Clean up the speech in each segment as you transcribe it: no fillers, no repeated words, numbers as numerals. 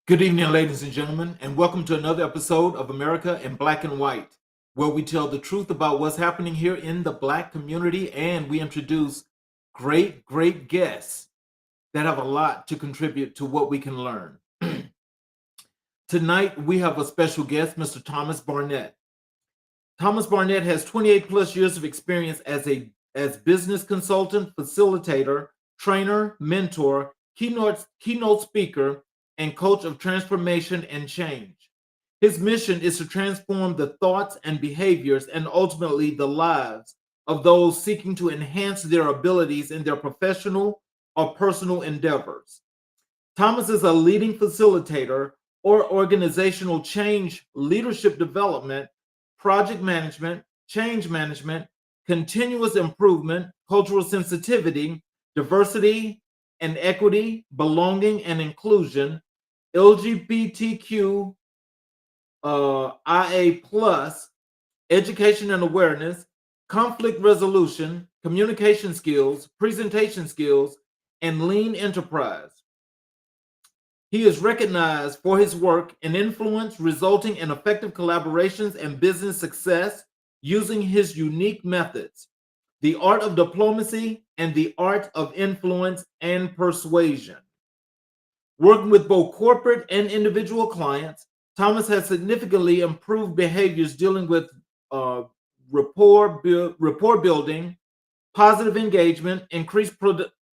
Good evening, ladies and gentlemen, and welcome to another episode of America in Black and White, where we tell the truth about what's happening here in the Black community and we introduce great guests that have a lot to contribute to what we can learn. Tonight, we have a special guest, Mr. Thomas Barnett. Thomas Barnett has 28 plus years of experience as business consultant, facilitator, trainer, mentor, keynote speaker, and coach of transformation and change. His mission is to transform the thoughts and behaviors and ultimately the lives of those seeking to enhance their abilities in their professional or personal endeavors. Thomas is a leading facilitator or organizational change, leadership development, project management, change management, continuous improvement, cultural sensitivity, diversity and equity, belonging and inclusion, LGBTQ, IA plus, education and awareness, conflict resolution, communication skills, presentation skills, and lean enterprise. He is recognized for his work and influence resulting in effective collaborations and business success using his unique methods, the art of diplomacy and the art of influence and persuasion. Working with both corporate and individual clients, Thomas has significantly improved behaviors dealing with rapport building, positive engagement, increased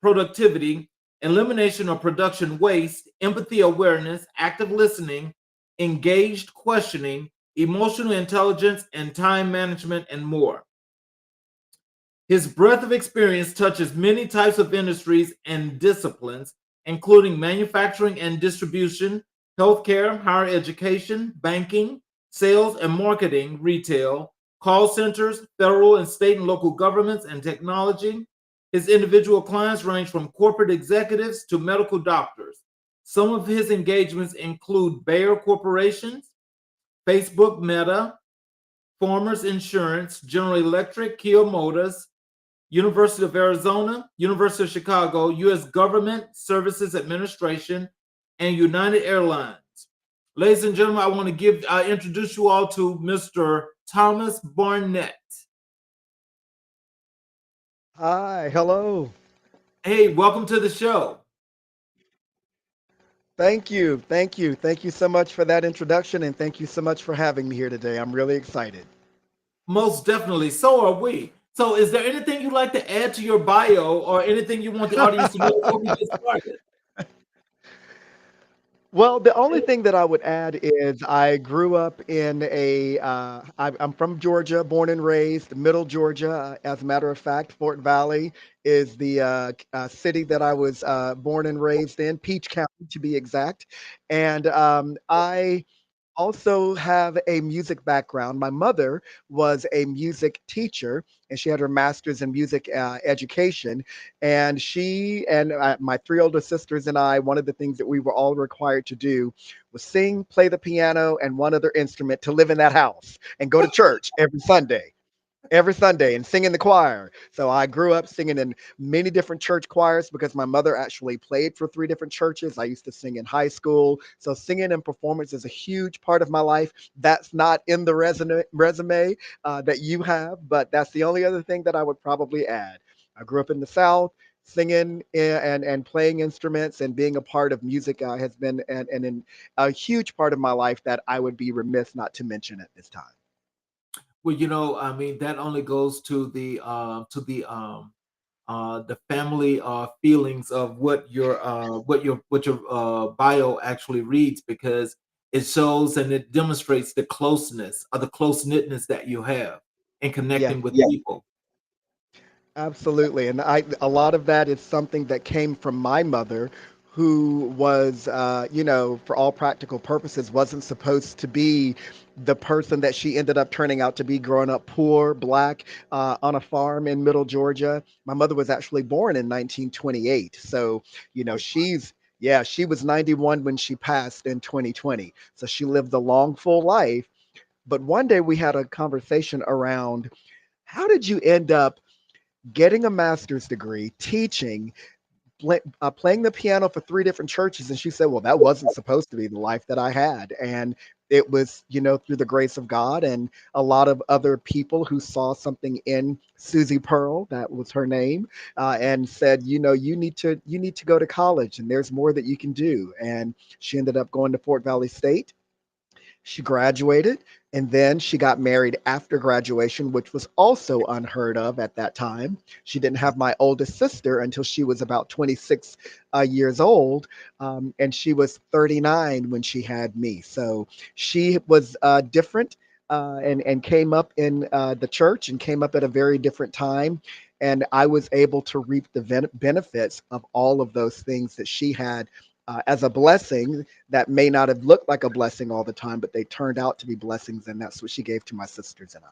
productivity, elimination of production waste, empathy awareness, active listening, engaged questioning, emotional intelligence, and time management, and more. His breadth of experience touches many types of industries and disciplines, including manufacturing and distribution, healthcare, higher education, banking, sales and marketing, retail, call centers, federal and state and local governments, and technology. His individual clients range from corporate executives to medical doctors. Some of his engagements include Bayer Corporations, Facebook Meta, Farmers Insurance, General Electric, Kia Motors, University of Arizona, University of Chicago, U.S. Government Services Administration, and United Airlines. Ladies and gentlemen, I introduce you all to Mr. Thomas Barnett. Hi, hello. Hey, welcome to the show. Thank you. Thank you. Thank you so much for that introduction and thank you so much for having me here today. I'm really excited. Most definitely. So are we. So, is there anything you'd like to add to your bio or anything you want the audience to know before we get started? Well, the only thing that I would add is I grew up in I'm from Georgia, born and raised, middle Georgia. As a matter of fact, Fort Valley is the city that I was born and raised in, Peach County to be exact. And I also have a music background. My mother was a music teacher and she had her master's in music education. And she and my three older sisters and I, one of the things that we were all required to do was sing, play the piano, and one other instrument to live in that house and go to church every Sunday and sing in the choir. So I grew up singing in many different church choirs because my mother actually played for three different churches. I used to sing in high school. So singing and performance is a huge part of my life. That's not in the resume that you have, but that's the only other thing that I would probably add. I grew up in the South. Singing and playing instruments and being a part of music has been a huge part of my life that I would be remiss not to mention at this time. Well, I mean, that only goes to the family feelings of what your bio actually reads, because it shows and it demonstrates the closeness or the close knitness that you have in Yes. connecting with people. Absolutely. And a lot of that is something that came from my mother, who was, for all practical purposes, wasn't supposed to be the person that she ended up turning out to be growing up poor, black, on a farm in middle Georgia. My mother was actually born in 1928. So, yeah, she was 91 when she passed in 2020. So she lived a long, full life. But one day we had a conversation around how did you end up getting a master's degree, teaching, playing the piano for three different churches. And she said, well, that wasn't supposed to be the life that I had. And it was, through the grace of God and a lot of other people who saw something in Susie Pearl, that was her name, and said, you need to go to college, and there's more that you can do. And she ended up going to Fort Valley State. She graduated, and then she got married after graduation, which was also unheard of at that time. She didn't have my oldest sister until she was about 26 years old, and she was 39 when she had me. So she was different, and came up in the church and came up at a very different time. And I was able to reap the benefits of all of those things that she had as a blessing that may not have looked like a blessing all the time, but they turned out to be blessings, and that's what she gave to my sisters and I.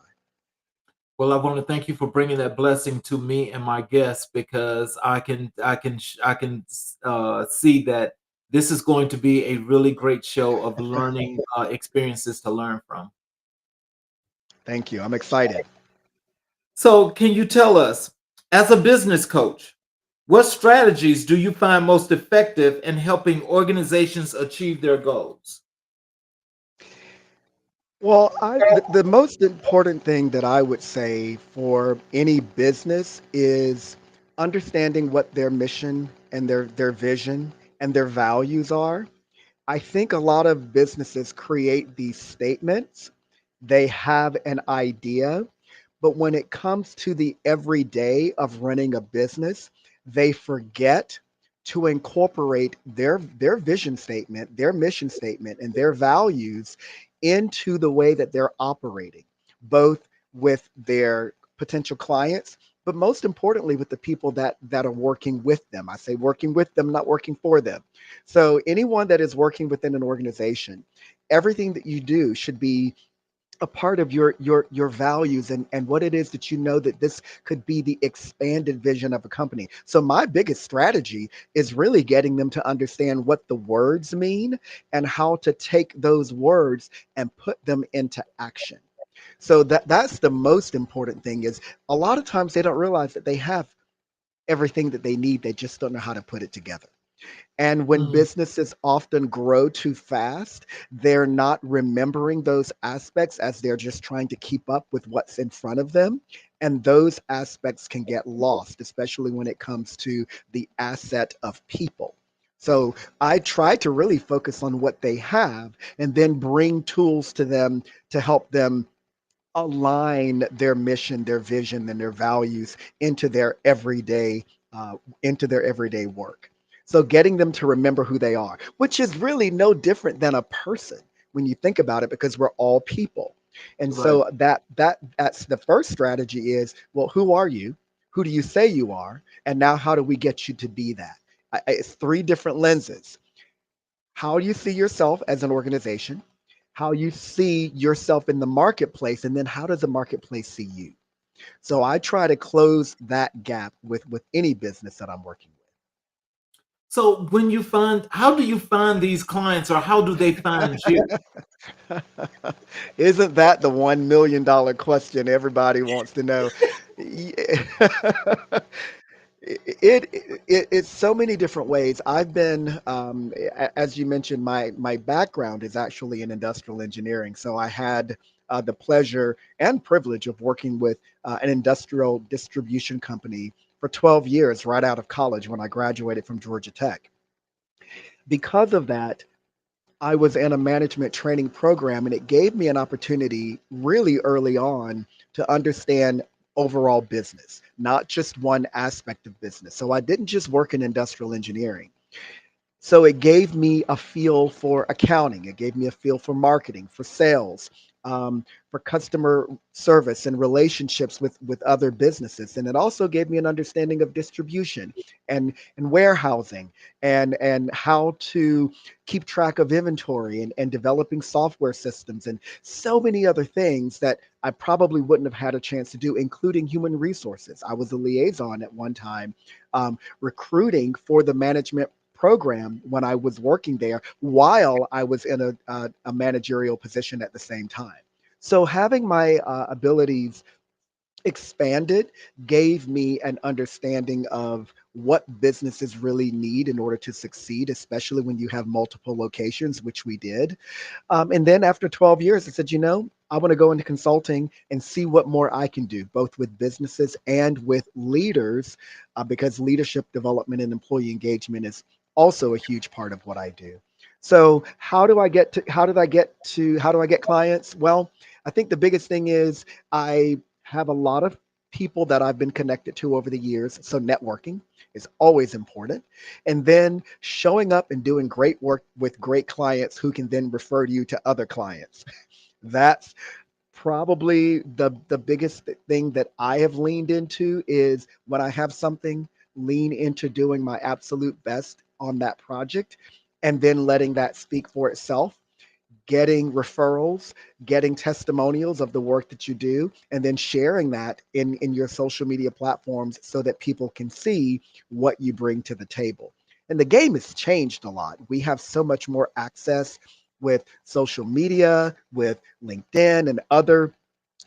Well, I want to thank you for bringing that blessing to me and my guests, because I can see that this is going to be a really great show of learning experiences to learn from. Thank you. I'm excited. So, can you tell us, as a business coach, what strategies do you find most effective in helping organizations achieve their goals? Well, the most important thing that I would say for any business is understanding what their mission and their vision and their values are. I think a lot of businesses create these statements. They have an idea, but when it comes to the everyday of running a business, they forget to incorporate their vision statement, their mission statement, and their values into the way that they're operating, both with their potential clients, but most importantly with the people that are working with them. I say working with them, not working for them. So anyone that is working within an organization, everything that you do should be a part of your values and what it is that you know that this could be the expanded vision of a company. So my biggest strategy is really getting them to understand what the words mean and how to take those words and put them into action. So that's the most important thing. Is a lot of times they don't realize that they have everything that they need, they just don't know how to put it together. And when Mm, businesses often grow too fast, they're not remembering those aspects as they're just trying to keep up with what's in front of them. And those aspects can get lost, especially when it comes to the asset of people. So I try to really focus on what they have and then bring tools to them to help them align their mission, their vision, and their values uh, into their everyday work. So getting them to remember who they are, which is really no different than a person when you think about it, because we're all people. And right. so that's the first strategy is, well, who are you? Who do you say you are? And now how do we get you to be that? It's three different lenses: how you see yourself as an organization, how you see yourself in the marketplace, and then how does the marketplace see you? So I try to close that gap with any business that I'm working So, how do you find these clients, or how do they find you? with. Isn't that the $1 million question everybody wants to know? It's so many different ways. I've been, as you mentioned, my background is actually in industrial engineering. So I had the pleasure and privilege of working with an industrial distribution company for 12 years right out of college when I graduated from Georgia Tech. Because of that, I was in a management training program, and it gave me an opportunity really early on to understand overall business, not just one aspect of business. So I didn't just work in industrial engineering. So it gave me a feel for accounting. It gave me a feel for marketing, for sales, for customer service and relationships with other businesses. And it also gave me an understanding of distribution and warehousing and how to keep track of inventory and developing software systems and so many other things that I probably wouldn't have had a chance to do, including human resources. I was a liaison at one time, recruiting for the management program when I was working there while I was in a managerial position at the same time. So having my abilities expanded, gave me an understanding of what businesses really need in order to succeed, especially when you have multiple locations, which we did. And then after 12 years, I said, I want to go into consulting and see what more I can do, both with businesses and with leaders, because leadership development and employee engagement is also a huge part of what I do. So how do I get clients? Well, I think the biggest thing is I have a lot of people that I've been connected to over the years. So networking is always important. And then showing up and doing great work with great clients who can then refer you to other clients. That's probably the biggest thing that I have leaned into is when I have something, lean into doing my absolute best on that project and then letting that speak for itself, getting referrals, getting testimonials of the work that you do, and then sharing that in your social media platforms so that people can see what you bring to the table. And the game has changed a lot. We have so much more access with social media, with LinkedIn and other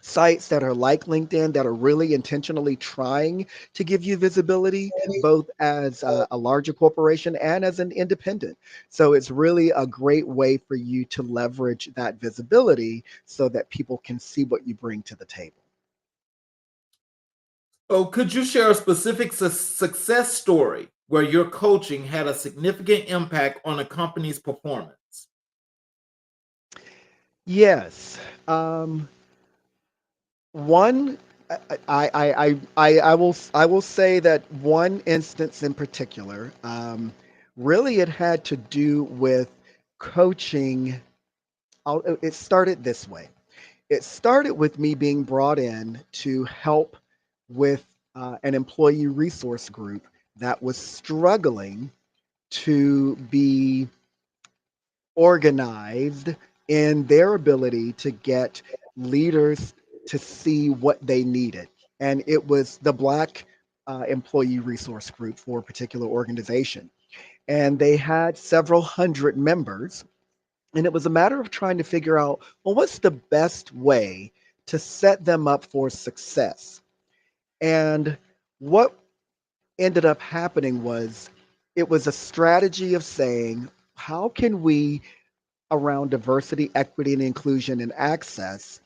sites that are like LinkedIn that are really intentionally trying to give you visibility, both as a larger corporation and as an independent. So it's really a great way for you to leverage that visibility so that people can see what you bring to the table. Oh, could you share a specific success story where your coaching had a significant impact on a company's performance? Yes. One, I will say that one instance in particular, really it had to do with coaching. It started this way. It started with me being brought in to help with an employee resource group that was struggling to be organized in their ability to get leaders to see what they needed. And it was the Black employee resource group for a particular organization. And they had several hundred members. And it was a matter of trying to figure out, well, what's the best way to set them up for success? And what ended up happening was it was a strategy of saying, how can we, around diversity, equity, and inclusion and access,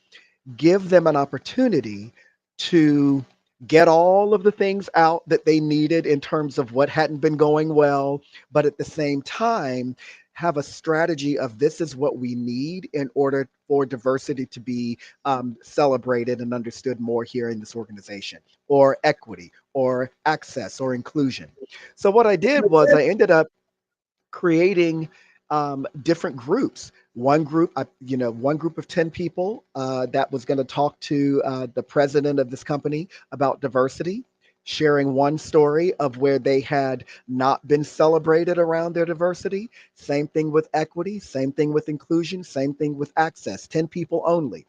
give them an opportunity to get all of the things out that they needed in terms of what hadn't been going well, but at the same time, have a strategy of this is what we need in order for diversity to be celebrated and understood more here in this organization, or equity, or access, or inclusion. So, what I did was I ended up creating different groups. One group of 10 people that was going to talk to the president of this company about diversity, sharing one story of where they had not been celebrated around their diversity. Same thing with equity, same thing with inclusion, same thing with access, 10 people only,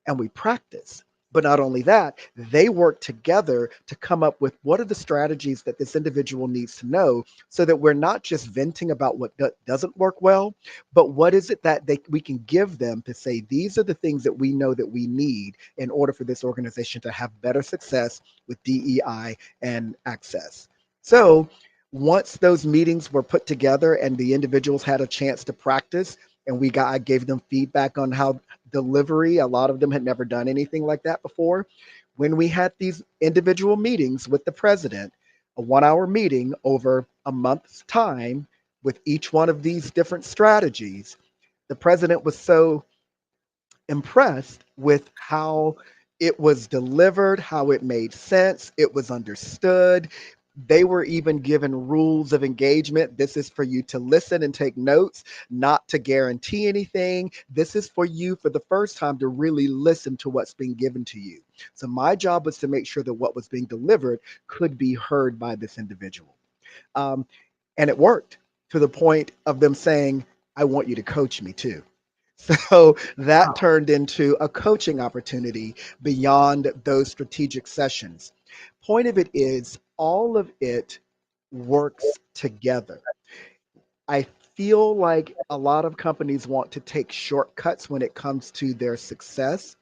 and we practice. But not only that, they work together to come up with what are the strategies that this individual needs to know so that we're not just venting about what doesn't work well, but what is it that we can give them to say, these are the things that we know that we need in order for this organization to have better success with DEI and access. So once those meetings were put together and the individuals had a chance to practice, and I gave them feedback on how delivery. A lot of them had never done anything like that before. When we had these individual meetings with the president, a 1 hour meeting over a month's time with each one of these different strategies, the president was so impressed with how it was delivered, how it made sense, it was understood. They were even given rules of engagement. This is for you to listen and take notes, not to guarantee anything. This is for you for the first time to really listen to what's being given to you. So, my job was to make sure that what was being delivered could be heard by this individual. Um, and it worked to the point of them saying, I want you to coach me too. So that turned into a coaching opportunity beyond those strategic sessions. Point of it is, all of it works together. I feel like a lot of companies want to take shortcuts when it comes to their success.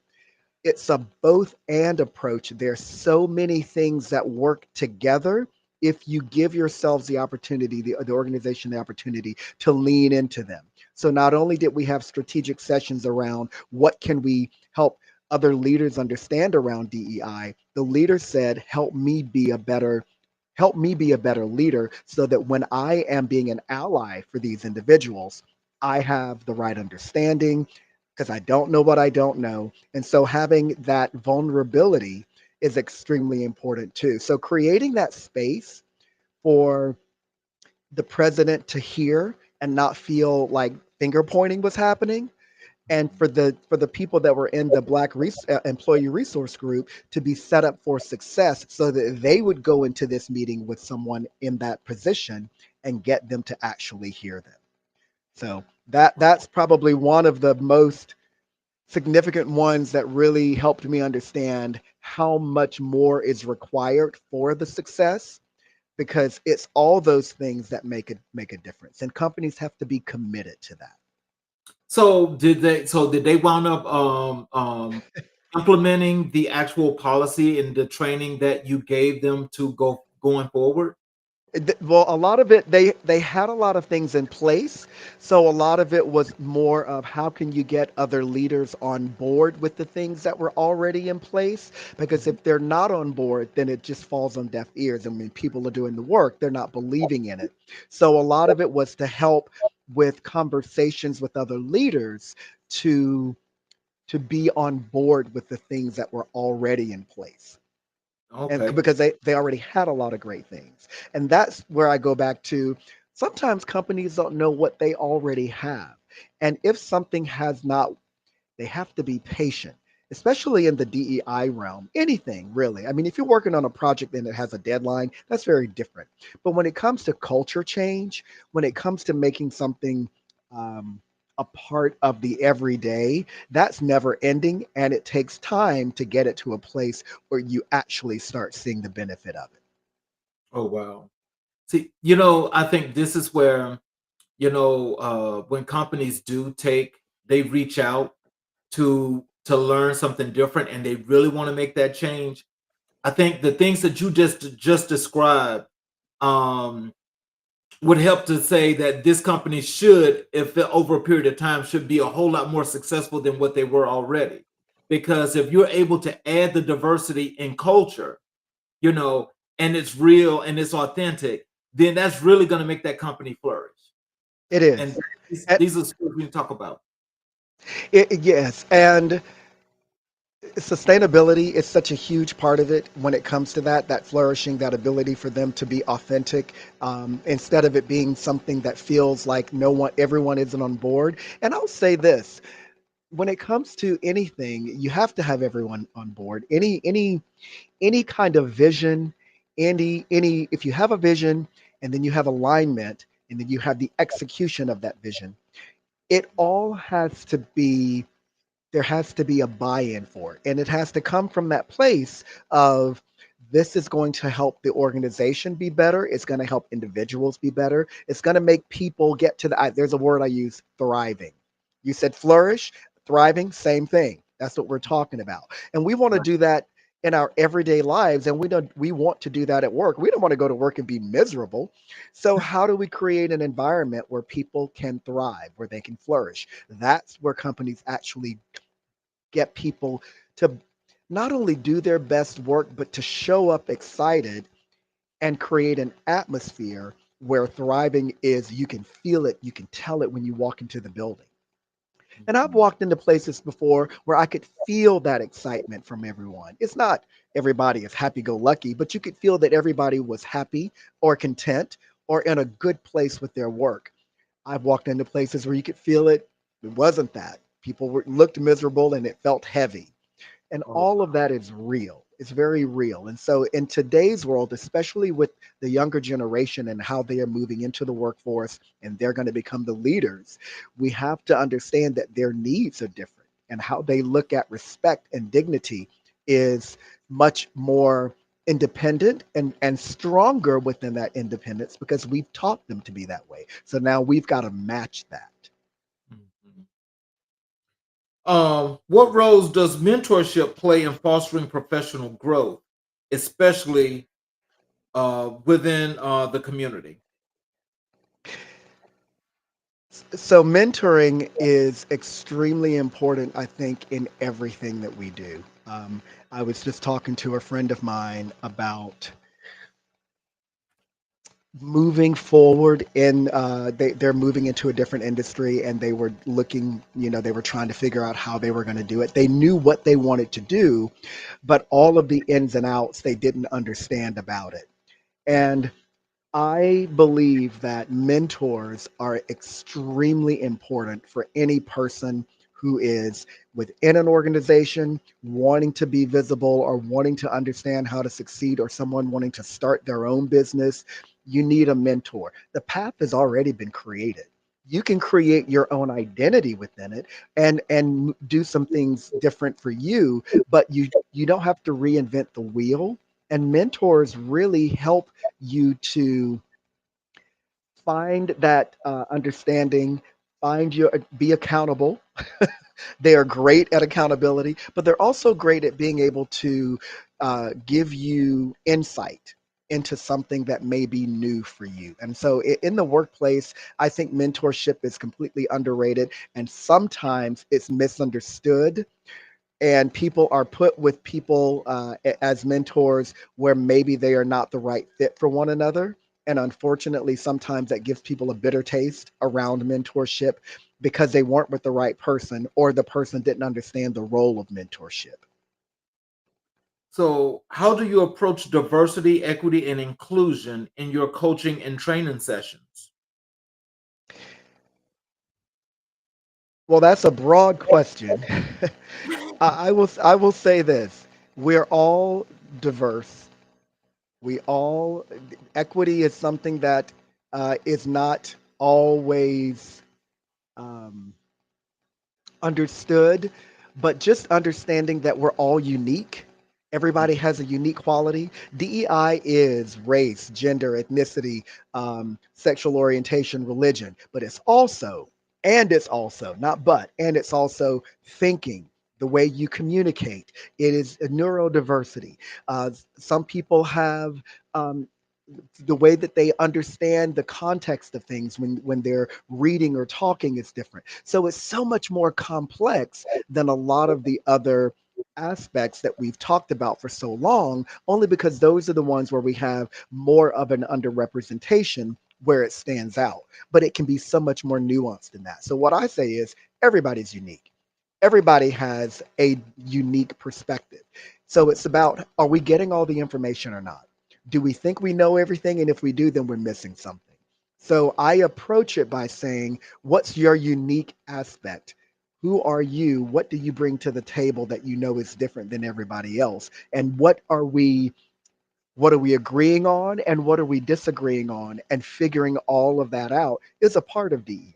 It's a both and approach. There's so many things that work together if you give yourselves the opportunity, the organization the opportunity to lean into them. So not only did we have strategic sessions around what can we help other leaders understand around DEI, the leader said, help me be a better leader so that when I am being an ally for these individuals, I have the right understanding because I don't know what I don't know. And so having that vulnerability is extremely important too. So creating that space for the president to hear and not feel like finger pointing was happening, and for the people that were in the employee resource group to be set up for success so that they would go into this meeting with someone in that position and get them to actually hear them. So that's probably one of the most significant ones that really helped me understand how much more is required for the success, because it's all those things that make a difference, and companies have to be committed to that. So did they wound up implementing the actual policy and the training that you gave them to go going forward? Well, a lot of it, they had a lot of things in place. So a lot of it was more of how can you get other leaders on board with the things that were already in place? Because Mhm. if they're not on board, then it just falls on deaf ears. And when people are doing the work, they're not believing in it. So a lot of it was to help with conversations with other leaders to to be on board with the things that were already in place, and Okay. because they already had a lot of great things. And that's where I go back to, sometimes companies don't know what they already have, and if something has not, they have to be patient, especially in the DEI realm. Anything really. I mean, if you're working on a project and it has a deadline, that's very different. But when it comes to culture change, when it comes to making something um, a part of the everyday, that's never ending. And it takes time to get it to a place where you actually start seeing the benefit of it. Oh wow. See, I think this is where, when companies do they reach out to learn something different and they really want to make that change. I think the things that you just described um would help to say that this company should, if over a period of time, should be a whole lot more successful than what they were already. Because if you're able to add the diversity in culture, you know, and it's real and it's authentic, then that's really going to make that company flourish. It And is. these, And these are skills we talk about. yes. And sustainability is such a huge part of it when it comes to that flourishing, that ability for them to be authentic, instead of it being something that feels like no one everyone isn't on board. And I'll say this, when it comes to anything, you have to have everyone on board. Any kind of vision, any if you have a vision and then you have alignment and then you have the execution of that vision, it all has to be, there has to be a buy-in for it, and it has to come from that place of, this is going to help the organization be better, it's going to help individuals be better, it's going to make people get to there's a word I use, thriving. You said flourish, thriving, same thing. That's what we're talking about, and we want to Right. do that in our everyday lives, and we want to do that at work. We don't want to go to work and be miserable. So how do we create an environment where people can thrive, where they can flourish? That's where companies actually get people to not only do their best work, but to show up excited and create an atmosphere where thriving is, you can feel it, you can tell it when you walk into the building. And I've Mhm. walked into places before where I could feel that excitement from everyone. It's not everybody is happy go lucky, but you could feel that everybody was happy or content or in a good place with their work. I've walked into places where you could feel it. It wasn't that. Looked miserable and it felt heavy. And Oh, all of that is real. It's very real. And so in today's world, especially with the younger generation and how they are moving into the workforce and they're going to become the leaders, we have to understand that their needs are different, and how they look at respect and dignity is much more independent and stronger within that independence, because we've taught them to be that way. So now we've got to match that. mhm. What roles does mentorship play in fostering professional growth, especially within the community? So mentoring is extremely important, I think, in everything that we do. I was just talking to a friend of mine about moving forward in they're moving into a different industry, and they were looking, they were trying to figure out how they were going to do it. They knew what they wanted to do, but all of the ins and outs they didn't understand about it. And I believe that mentors are extremely important for any person who is within an organization wanting to be visible or wanting to understand how to succeed, or someone wanting to start their own business. You need a mentor. The path has already been created. You can create your own identity within it and do some things different for you, but you don't have to reinvent the wheel. And mentors really help you to find that understanding, find your be accountable. They are great at accountability, but they're also great at being able to give you insight into something that may be new for you. And so in the workplace, I think mentorship is completely underrated, and sometimes it's misunderstood, and people are put with people as mentors where maybe they are not the right fit for one another. And unfortunately, sometimes that gives people a bitter taste around mentorship because they weren't with the right person, or the person didn't understand the role of mentorship. So, how do you approach diversity, equity, and inclusion in your coaching and training sessions? Well, that's a broad question. I will say this: we're all diverse. We all Equity is something that is not always um, understood, but just understanding that we're all unique. Everybody has a unique quality. DEI is race, gender, ethnicity, sexual orientation, religion, but it's also thinking, the way you communicate. It is a neurodiversity. Some people have um, the way that they understand the context of things when they're reading or talking is different. So it's so much more complex than a lot of the other aspects that we've talked about for so long, only because those are the ones where we have more of an underrepresentation, where it stands out. But it can be so much more nuanced than that. So what I say is everybody's unique. Everybody has a unique perspective. So it's about, are we getting all the information or not? Do we think we know everything? And if we do, then we're missing something. So I approach it by saying, what's your unique aspect? Who are you? What do you bring to the table that you know is different than everybody else? And what are we agreeing on, and what are we disagreeing on? And figuring all of that out is a part of DEI.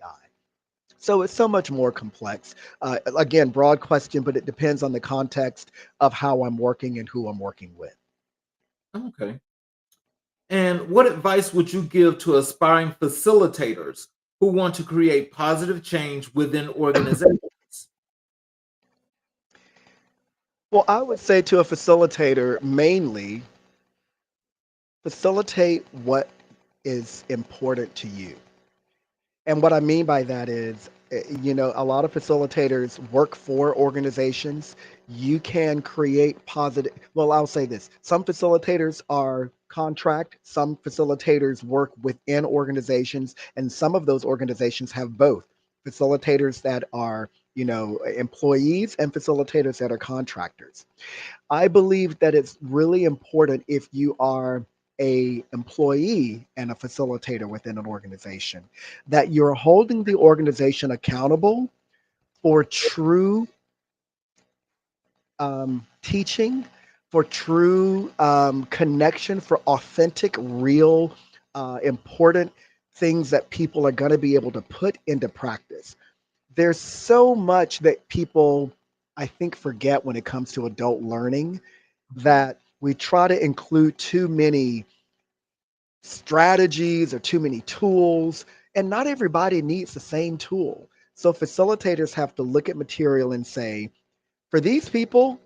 So it's so much more complex. Again, broad question, but it depends on the context of how I'm working and who I'm working with. Okay. And what advice would you give to aspiring facilitators who want to create positive change within organizations? Well, I would say to a facilitator, mainly facilitate what is important to you. And what I mean by that is, a lot of facilitators work for organizations. You can create positive, well, I'll say this: some facilitators are contract, some facilitators work within organizations, and some of those organizations have both facilitators that are, employees, and facilitators that are contractors. I believe that it's really important, if you are a employee and a facilitator within an organization, that you're holding the organization accountable for true teaching, for true connection, for authentic, real, important things that people are going to be able to put into practice. There's so much that people, I think, forget when it comes to adult learning, that we try to include too many strategies or too many tools, and not everybody needs the same tool. So facilitators have to look at material and say, for these people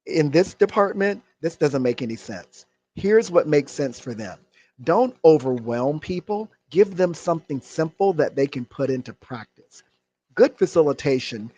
in this department, this doesn't make any sense. Here's what makes sense for them. Don't overwhelm people. Give them something simple that they can put into practice. Good facilitation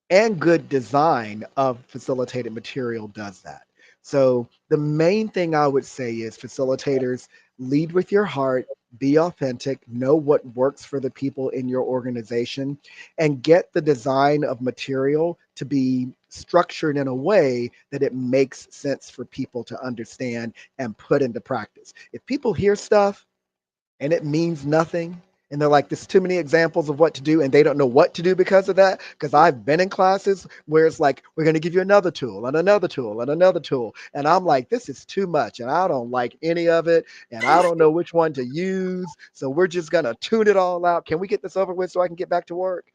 and good design of facilitated material does that. So the main thing I would say is facilitators lead with your heart, be authentic, know what works for the people in your organization, and get the design of material to be structured in a way that it makes sense for people to understand and put into practice. If people hear stuff and it means nothing, and they're like, there's too many examples of what to do, and they don't know what to do because of that. Because I've been in classes where it's like, we're going to give you another tool and another tool and another tool. And I'm like, this is too much. And I don't like any of it. And I don't know which one to use. So we're just going to tune it all out. Can we get this over with so I can get back to work?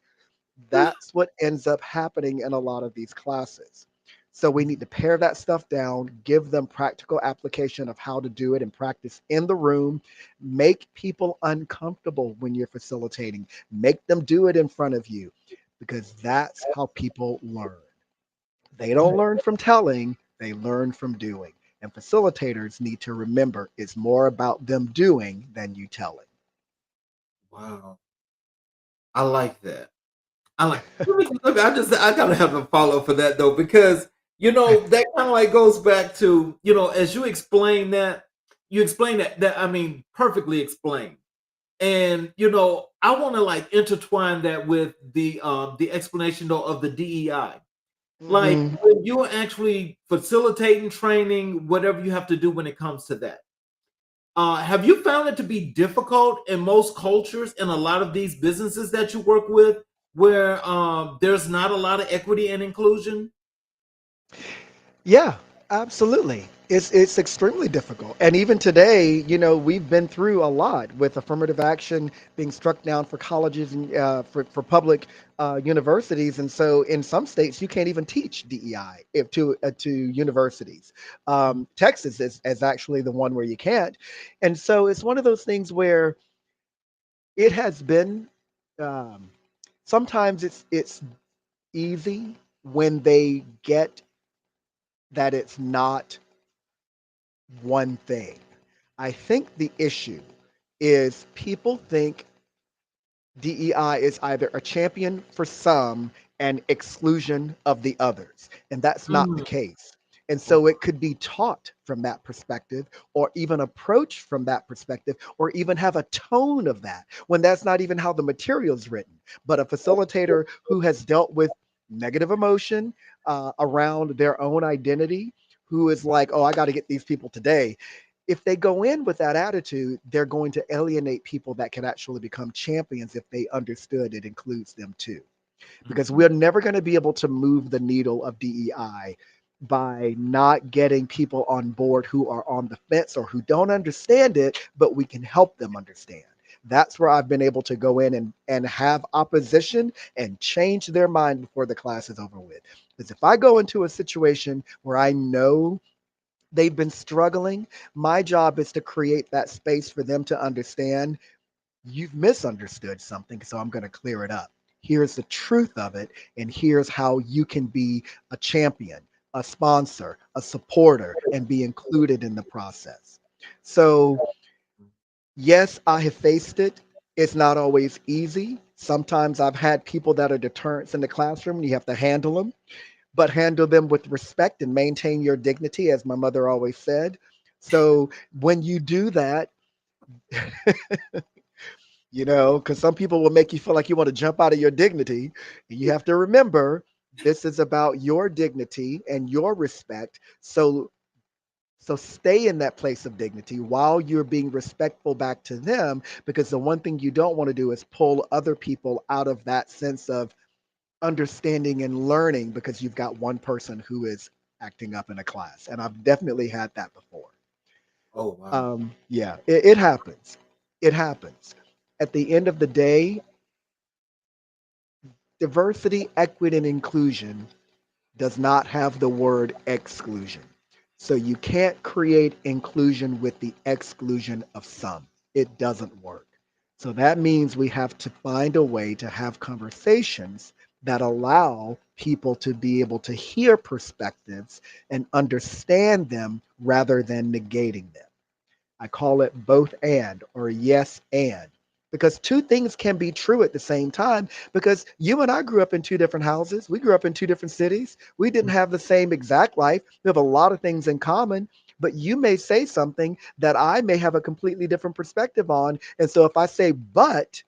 That's what ends up happening in a lot of these classes. So we need to pare that stuff down, give them practical application of how to do it and practice in the room, make people uncomfortable when you're facilitating, make them do it in front of you, because that's how people learn. They don't learn from telling, they learn from doing. And facilitators need to remember it's more about them doing than you telling. Wow, I like that. I like. I gotta have a follow for that though, because that kind of like goes back to as you explain that I mean perfectly explained, and I want to like intertwine that with the explanation though of the DEI. Like Mhm. when you're actually facilitating training, whatever you have to do when it comes to that. Have you found it to be difficult in most cultures in a lot of these businesses that you work with, where there's not a lot of equity and inclusion? Yeah, absolutely. It's extremely difficult. And even today, we've been through a lot with affirmative action being struck down for colleges and for public universities. And so in some states, you can't even teach DEI if to universities. Texas is actually the one where you can't. And so it's one of those things where it has been um, sometimes it's easy when they get that it's not one thing. I think the issue is people think DEI is either a champion for some and exclusion of the others, and that's not the Mm, case. And oh, so it could be taught from that perspective, or even approached from that perspective, or even have a tone of that when that's not even how the material is written. But a facilitator who has dealt with negative emotion around their own identity, who is like, oh, I got to get these people today, if they go in with that attitude, they're going to alienate people that can actually become champions if they understood it includes them too. Because mhm. we're never going to be able to move the needle of DEI by not getting people on board who are on the fence or who don't understand it, but we can help them understand. That's where I've been able to go in and have opposition and change their mind before the class is over with. Because if I go into a situation where I know they've been struggling, my job is to create that space for them to understand you've misunderstood something, so I'm going to clear it up. Here's the truth of it, and here's how you can be a champion, a sponsor, a supporter, and be included in the process. So, yes, I have faced it. It's not always easy. Sometimes I've had people that are deterrents in the classroom, and you have to handle them, but handle them with respect and maintain your dignity, as my mother always said. So when you do that, because some people will make you feel like you want to jump out of your dignity, and you have to remember this is about your dignity and your respect. So stay in that place of dignity while you're being respectful back to them, because the one thing you don't want to do is pull other people out of that sense of understanding and learning because you've got one person who is acting up in a class. And I've definitely had that before. Oh wow. Yeah, it happens. It happens. At the end of the day, diversity, equity, and inclusion does not have the word exclusion. So you can't create inclusion with the exclusion of some. It doesn't work. So that means we have to find a way to have conversations that allow people to be able to hear perspectives and understand them rather than negating them. I call it both and or yes and because two things can be true at the same time because you and I grew up in two different houses. We grew up in two different cities. We didn't have the same exact life. We have a lot of things in common, but you may say something that I may have a completely different perspective on. And so if I say but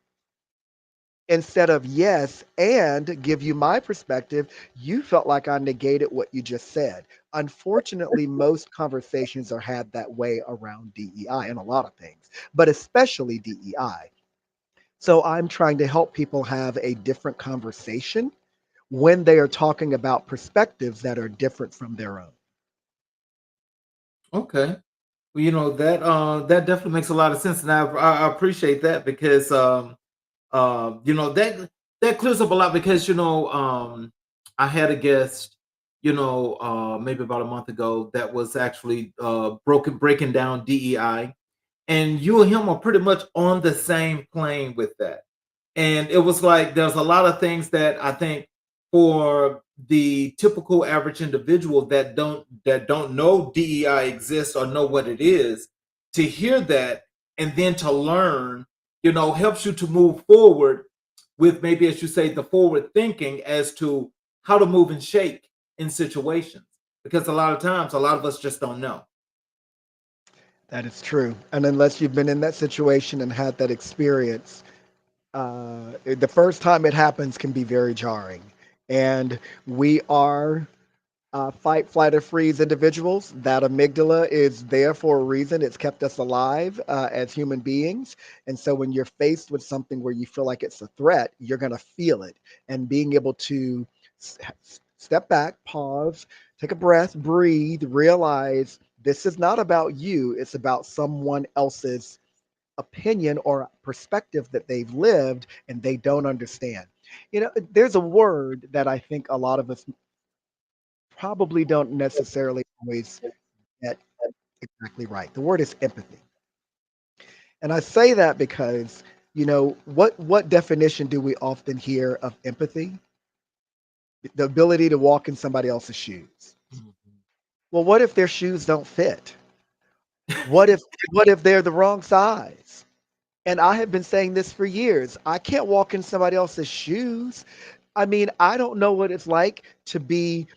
instead of yes and give you my perspective, you felt like I negated what you just said. Unfortunately, most conversations are had that way around DEI and a lot of things, but especially DEI. So I'm trying to help people have a different conversation when they are talking about perspectives that are different from their own. Okay. Well, that that definitely makes a lot of sense, and I appreciate that because that clears up a lot because I had a guest, maybe about a month ago that was actually breaking down DEI, and you and him are pretty much on the same plane with that. And it was like there's a lot of things that I think for the typical average individual that don't know DEI exists or know what it is, to hear that and then to learn, helps you to move forward with, maybe as you say, the forward thinking as to how to move and shake in situations. Because a lot of times a lot of us just don't know. That is true. And unless you've been in that situation and had that experience, the first time it happens can be very jarring. And we are fight, flight, or freeze individuals. That amygdala is there for a reason. It's kept us alive as human beings. And so when you're faced with something where you feel like it's a threat, you're going to feel it. And being able to step back, pause, take a breath, breathe, realize this is not about you, it's about someone else's opinion or perspective that they've lived and they don't understand. There's a word that I think a lot of us probably don't necessarily always get exactly right. The word is empathy. And I say that because, what definition do we often hear of empathy? The ability to walk in somebody else's shoes. Well, what if their shoes don't fit? What if what if they're the wrong size? And I have been saying this for years. I can't walk in somebody else's shoes. I mean, I don't know what it's like to be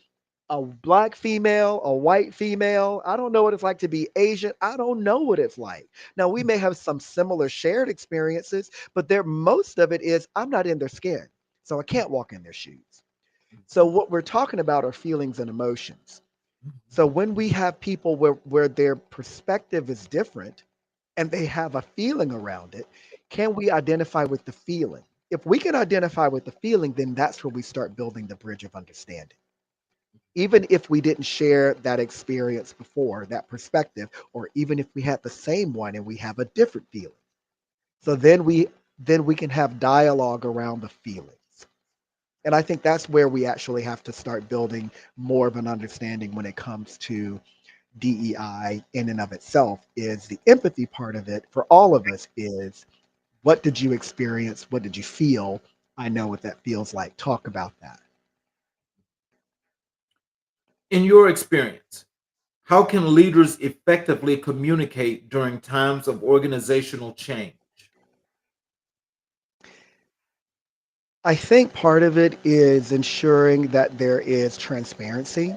a black female, a white female. I don't know what it's like to be Asian. I don't know what it's like. Now, we may have some similar shared experiences, but there most of it is I'm not in their skin. So I can't walk in their shoes. So what we're talking about are feelings and emotions. So when we have people where their perspective is different and they have a feeling around it, can we identify with the feeling? If we can identify with the feeling, then that's where we start building the bridge of understanding, even if we didn't share that experience before, that perspective, or even if we had the same one and we have a different feeling. So then we can have dialogue around the feelings. And I think that's where we actually have to start building more of an understanding when it comes to DEI in and of itself is the empathy part of it for all of us is what did you experience? What did you feel? I know what that feels like. Talk about that. In your experience, how can leaders effectively communicate during times of organizational change? I think part of it is ensuring that there is transparency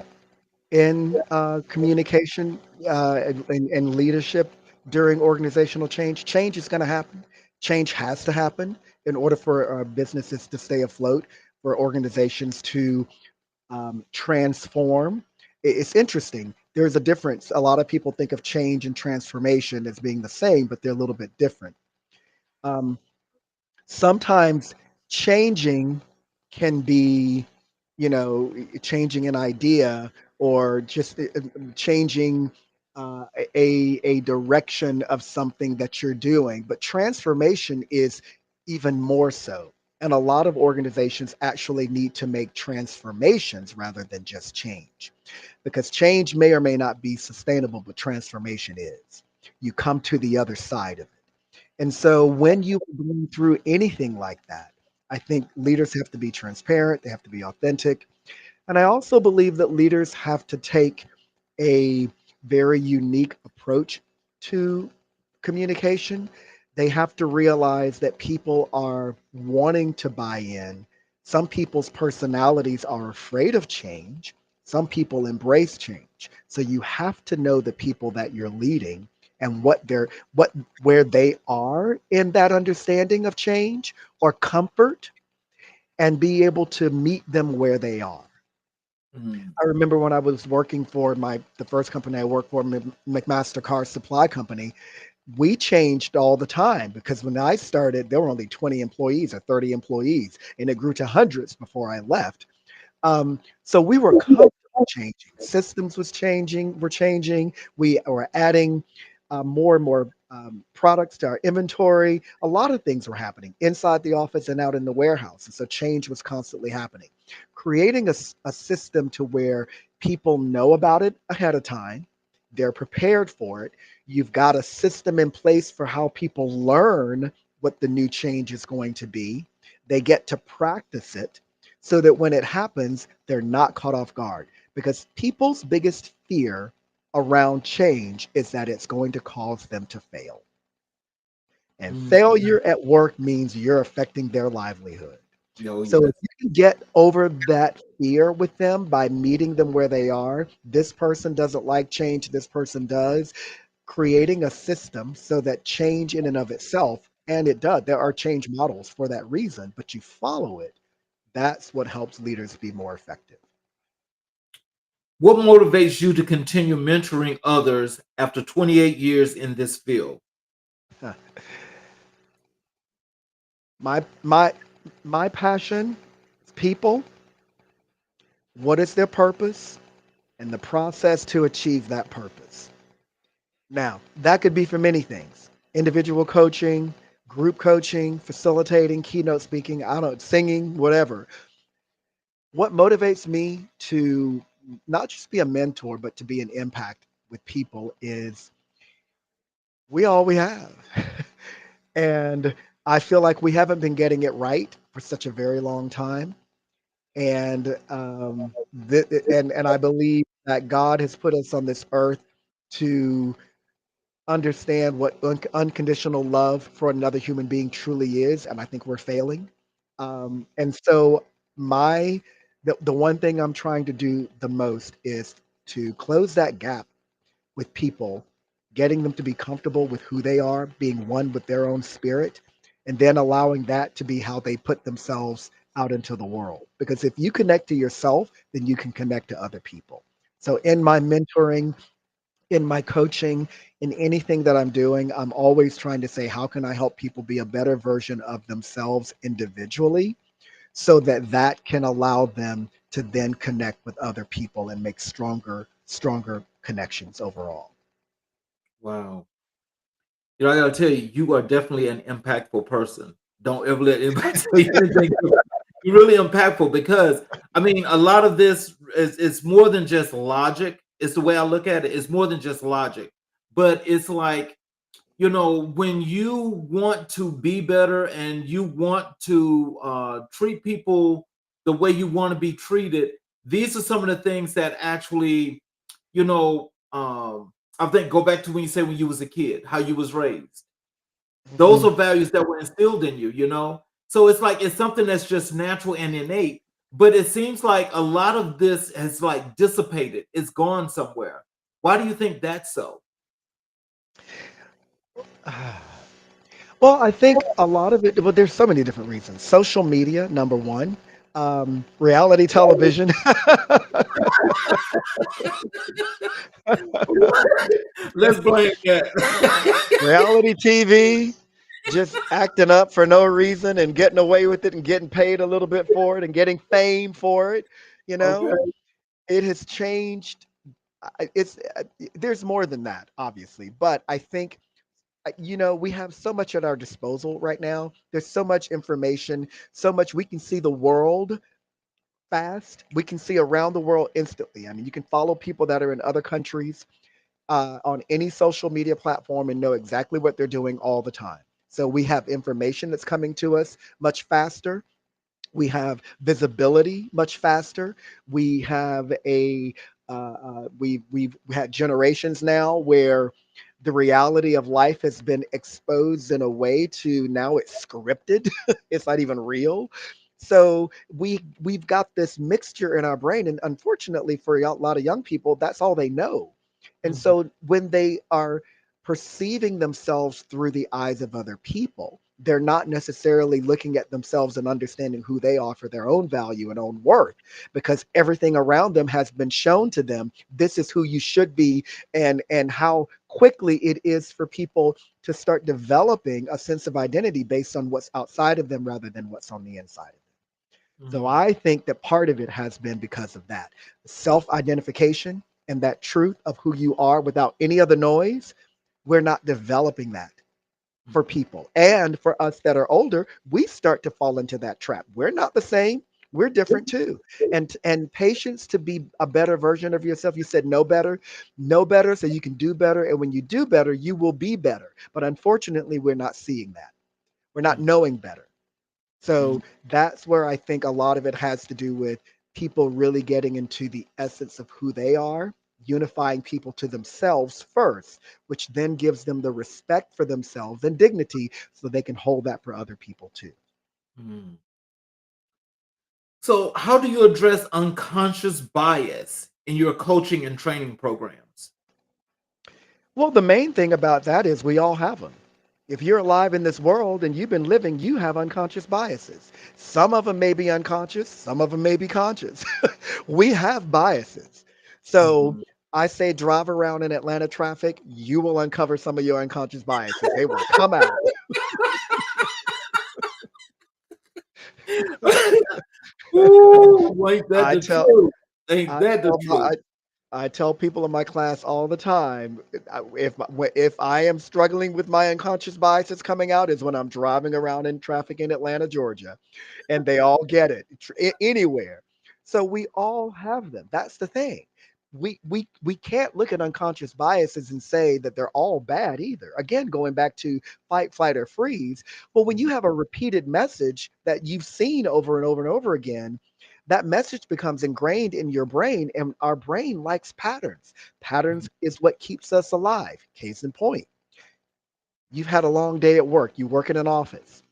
in communication and leadership during organizational change. Change is going to happen. Change has to happen in order for businesses to stay afloat, for organizations to transform. It's interesting. There's a difference. A lot of people think of change and transformation as being the same, but they're a little bit different. Um, Sometimes changing can be, changing an idea or just changing a direction of something that you're doing. But transformation is even more so. And a lot of organizations actually need to make transformations rather than just change because change may or may not be sustainable, but transformation is. You come to the other side of it. And so when you are going through anything like that, I think leaders have to be transparent, they have to be authentic. And I also believe that leaders have to take a very unique approach to communication. They have to realize that people are wanting to buy in. Some people's personalities are afraid of change. Some people embrace change. So you have to know the people that you're leading and what where they are in that understanding of change or comfort, and be able to meet them where they are. Mm. I remember when I was working for the first company I worked for, McMaster Car Supply Company, we changed all the time because when I started, there were only 20 employees or 30 employees, and it grew to hundreds before I left. So we were constantly changing. Systems was changing, were changing. We were adding more and more products to our inventory. A lot of things were happening inside the office and out in the warehouse. And so change was constantly happening. Creating a system to where people know about it ahead of time, they're prepared for it. You've got a system in place for how people learn what the new change is going to be. They get to practice it so that when it happens, they're not caught off guard. Because people's biggest fear around change is that it's going to cause them to fail. And Mm. failure at work means you're affecting their livelihood. Oh, So yes. if you can get over that fear with them by meeting them where they are, this person doesn't like change, this person does, creating a system so that change in and of itself, and it does, there are change models for that reason, but you follow it. That's what helps leaders be more effective. What motivates you to continue mentoring others after 28 years in this field? Huh. My passion is people, what is their purpose, and the process to achieve that purpose. Now, that could be for many things. Individual coaching, group coaching, facilitating, keynote speaking, I don't know, singing, whatever. What motivates me to not just be a mentor, but to be an impact with people is we all we have. And I feel like we haven't been getting it right for such a very long time. And and I believe that God has put us on this earth to understand what unconditional love for another human being truly is, and I think we're failing. And so my the one thing I'm trying to do the most is to close that gap with people, getting them to be comfortable with who they are, being one with their own spirit, and then allowing that to be how they put themselves out into the world. Because if you connect to yourself, then you can connect to other people. So in my mentoring, in my coaching, in anything that I'm doing, I'm always trying to say, how can I help people be a better version of themselves individually so that that can allow them to then connect with other people and make stronger connections overall. Wow. You know, I gotta tell you, you are definitely an impactful person. Don't ever let anybody tell you anything. You're really impactful because I mean, a lot of this is more than just logic. It's the way I look at it. It's more than just logic, but it's like, you know, when you want to be better and you want to treat people the way you want to be treated, these are some of the things that actually, you know, I think go back to when you say when you was a kid, how you was raised. Those Mhm. are values that were instilled in you, you know? So it's like it's something that's just natural and innate, but it seems like a lot of this has like dissipated. It's gone somewhere. Why do you think that's so? Well, I think a lot of it, well, there's so many different reasons. Social media, number one, reality television. Let's blame that. Reality TV, just acting up for no reason and getting away with it and getting paid a little bit for it and getting fame for it. You know, Okay. it has changed. It's there's more than that, obviously, but I think we have so much at our disposal right now. There's so much information, so much we can see the world fast. We can see around the world instantly. I mean, you can follow people that are in other countries on any social media platform and know exactly what they're doing all the time. So we have information that's coming to us much faster. We have visibility much faster. We have we've had generations now where the reality of life has been exposed in a way to now it's scripted. It's not even real. So we've got this mixture in our brain, and unfortunately for a lot of young people, that's all they know. And Mhm, so when they are perceiving themselves through the eyes of other people, they're not necessarily looking at themselves and understanding who they are for their own value and own worth, because everything around them has been shown to them. This is who you should be, and how quickly it is for people to start developing a sense of identity based on what's outside of them rather than what's on the inside of them. So mhm, I think that part of it has been because of that self identification and that truth of who you are without any other noise. We're not developing that for mhm, people. And for us that are older, we start to fall into that trap. We're not the same. We're different too. And patience to be a better version of yourself. You said know better so you can do better. And when you do better, you will be better. But unfortunately, we're not seeing that. We're not mhm, knowing better. mhm, So that's where I think a lot of it has to do with people really getting into the essence of who they are, unifying people to themselves first, which then gives them the respect for themselves and dignity so they can hold that for other people too. mhm. So, how do you address unconscious bias in your coaching and training programs? Well, the main thing about that is we all have them. If you're alive in this world and you've been living, you have unconscious biases. Some of them may be unconscious, some of them may be conscious. We have biases. So Mhm. I say drive around in Atlanta traffic, you will uncover some of your unconscious biases. They will come out. Ooh, ain't that I the tell truth? Ain't I that the tell truth? I tell people in my class all the time, if I am struggling with my unconscious biases coming out is when I'm driving around in traffic in Atlanta, Georgia, and they all get it anywhere. So we all have them. That's the thing. We can't look at unconscious biases and say that they're all bad either. Again, going back to fight, flight, or freeze. Well, when you Mhm, have a repeated message that you've seen over and over and over again, that message becomes ingrained in your brain, and our brain likes patterns. mhm, Patterns is what keeps us alive. Case in point, you've had a long day at work, you work in an office,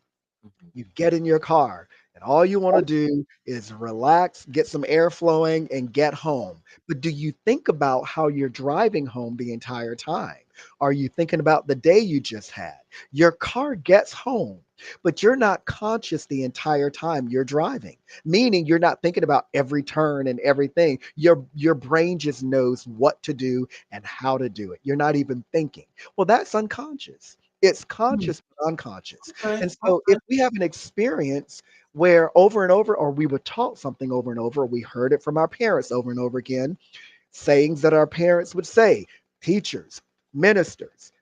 mhm, you get in your car, and all you want to do is relax, get some air flowing, and get home. But do you think about how you're driving home the entire time? Are you thinking about the day you just had? Your car gets home, but you're not conscious the entire time you're driving, meaning you're not thinking about every turn and everything. Your brain just knows what to do and how to do it. You're not even thinking. Well, that's unconscious. It's mhm. conscious but unconscious. Okay, And so if okay. we have an experience where over and over, or we were taught something over and over, or we heard it from our parents over and over again, sayings that our parents would say, teachers, ministers,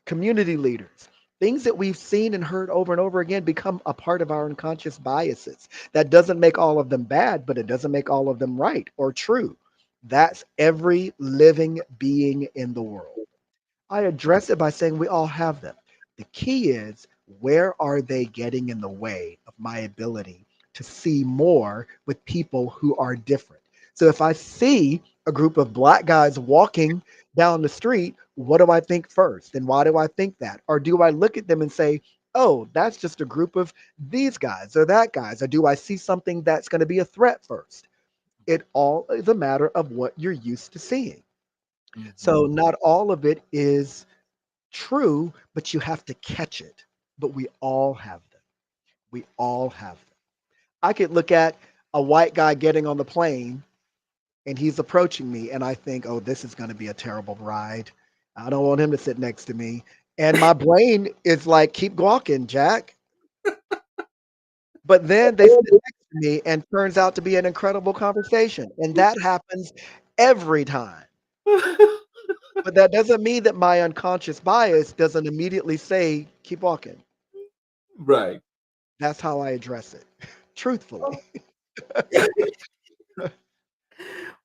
community leaders, things that we've seen and heard over and over again become a part of our unconscious biases. That doesn't make all of them bad, but it doesn't make all of them right or true. That's every living being in the world. I address it by saying we all have them. The key is where are they getting in the way of my ability to see more with people who are different? So if I see a group of black guys walking down the street, what do I think first? And why do I think that? Or do I look at them and say, oh, that's just a group of these guys or that guys? Or do I see something that's going to be a threat first? It all is a matter of what you're used to seeing. So Mhm, not all of it is true, but you have to catch it. But we all have them. We all have them. I could look at a white guy getting on the plane and he's approaching me, and I think, oh, this is going to be a terrible ride. I don't want him to sit next to me. And my brain is like, keep walking, Jack. But then they sit next to me and turns out to be an incredible conversation. And that happens every time. But that doesn't mean that my unconscious bias doesn't immediately say, keep walking. Right. That's how I address it, truthfully.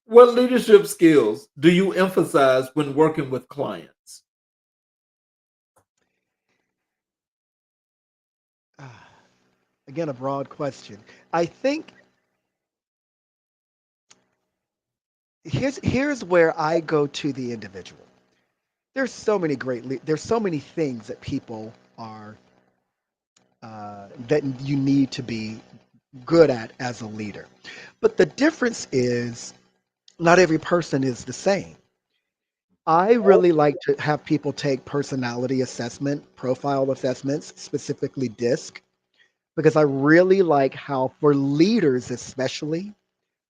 What leadership skills do you emphasize when working with clients? Again, a broad question. I think here's where I go to the individual. There's so many there's so many things that people are that you need to be good at as a leader. But the difference is not every person is the same. I really like to have people take personality assessment, profile assessments, specifically DISC, because I really like how, for leaders especially,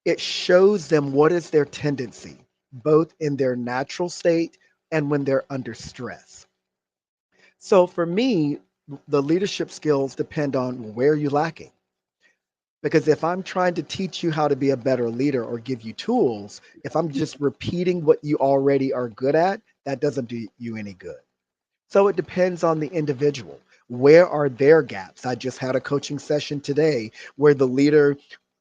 it shows them what is their tendency, both in their natural state and when they're under stress. So for me, the leadership skills depend on where you're lacking. Because if I'm trying to teach you how to be a better leader or give you tools, if I'm just repeating what you already are good at, that doesn't do you any good. So it depends on the individual. Where are their gaps? I just had a coaching session today where the leader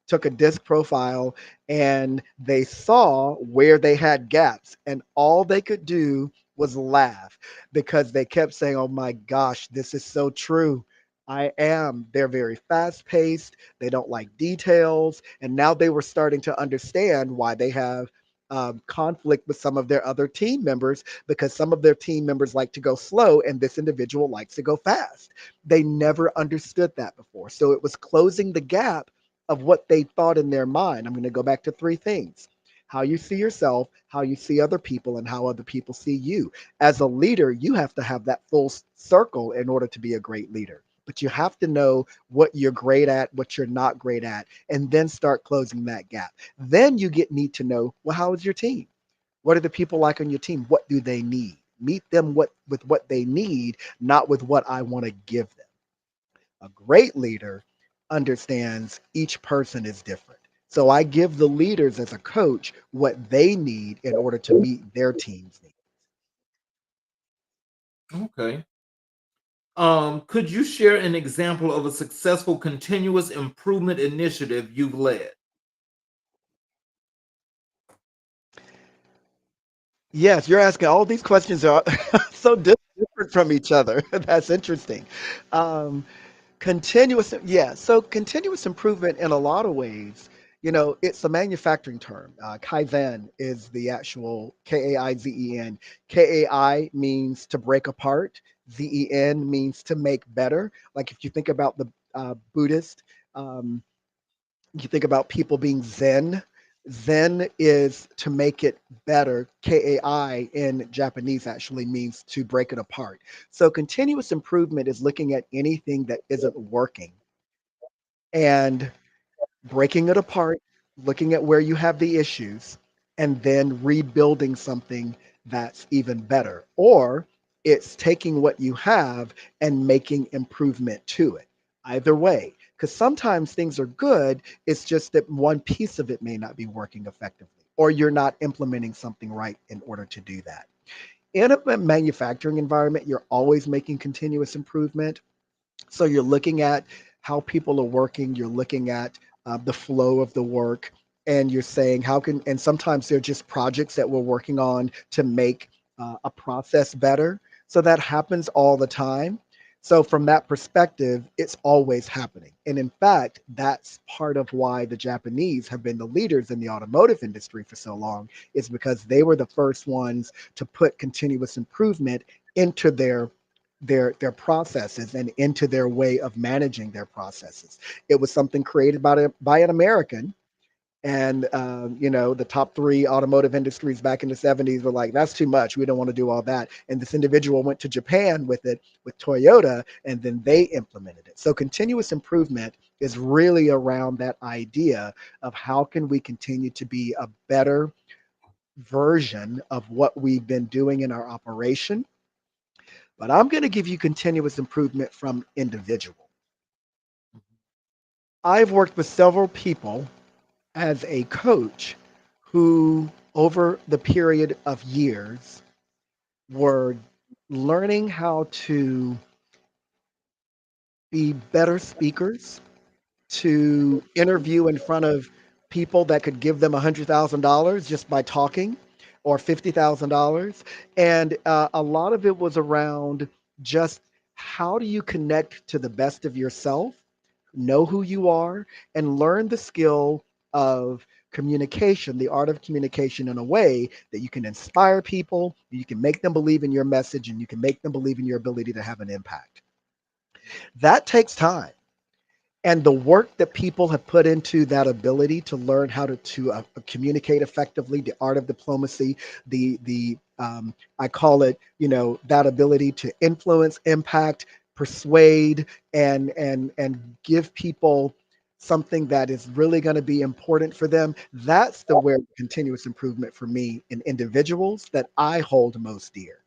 took a disc profile and they saw where they had gaps, and all they could do was laugh because they kept saying, "Oh my gosh, this is so true. I am." They're very fast paced. They don't like details. And now they were starting to understand why they have conflict with some of their other team members, because some of their team members like to go slow and this individual likes to go fast. They never understood that before. So it was closing the gap of what they thought in their mind. I'm going to go back to three things: how you see yourself, how you see other people, and how other people see you. As a leader, you have to have that full circle in order to be a great leader. But you have to know what you're great at, what you're not great at, and then start closing that gap. Then you need to know, well, how is your team? What are the people like on your team? What do they need? Meet them with what they need, not with what I want to give them. A great leader understands each person is different. So I give the leaders as a coach what they need in order to meet their team's needs. Okay. Could you share an example of a successful continuous improvement initiative you've led? Yes, you're asking all these questions are so different from each other. That's interesting. Um, continuous improvement in a lot of ways, it's a manufacturing term. Kaizen is the actual Kaizen. Kai means to break apart, Zen means to make better. Like if you think about the Buddhist, um, you think about people being Zen. Zen is to make it better. Kai in Japanese actually means to break it apart. So continuous improvement is looking at anything that isn't working and breaking it apart, looking at where you have the issues, and then rebuilding something that's even better. Or it's taking what you have and making improvement to it. Either way, because sometimes things are good, it's just that one piece of it may not be working effectively, or you're not implementing something right in order to do that. In a manufacturing environment, you're always making continuous improvement. So you're looking at how people are working, you're looking at the flow of the work, and you're saying how can, and sometimes they're just projects that we're working on to make a process better. So that happens all the time. So from that perspective, it's always happening. And in fact, that's part of why the Japanese have been the leaders in the automotive industry for so long, is because they were the first ones to put continuous improvement into their processes and into their way of managing their processes. It was something created by an American, and the top three automotive industries back in the 70s were like, "That's too much. We don't want to do all that." And this individual went to Japan with it, with Toyota, and then they implemented it. So continuous improvement is really around that idea of how can we continue to be a better version of what we've been doing in our operation. But I'm going to give you continuous improvement from individual. I've worked with several people as a coach who, over the period of years, were learning how to be better speakers, to interview in front of people that could give them $100,000 just by talking, or $50,000. And a lot of it was around just how do you connect to the best of yourself know who you are, and learn the skill of communication, the art of communication in a way that you can inspire people, you can make them believe in your message, and you can make them believe in your ability to have an impact. That takes time. And the work that people have put into that ability to learn how to communicate effectively, the art of diplomacy, the I call it, that ability to influence, impact, persuade, and give people something that is really going to be important for them. That's the where continuous improvement for me in individuals that I hold most dear.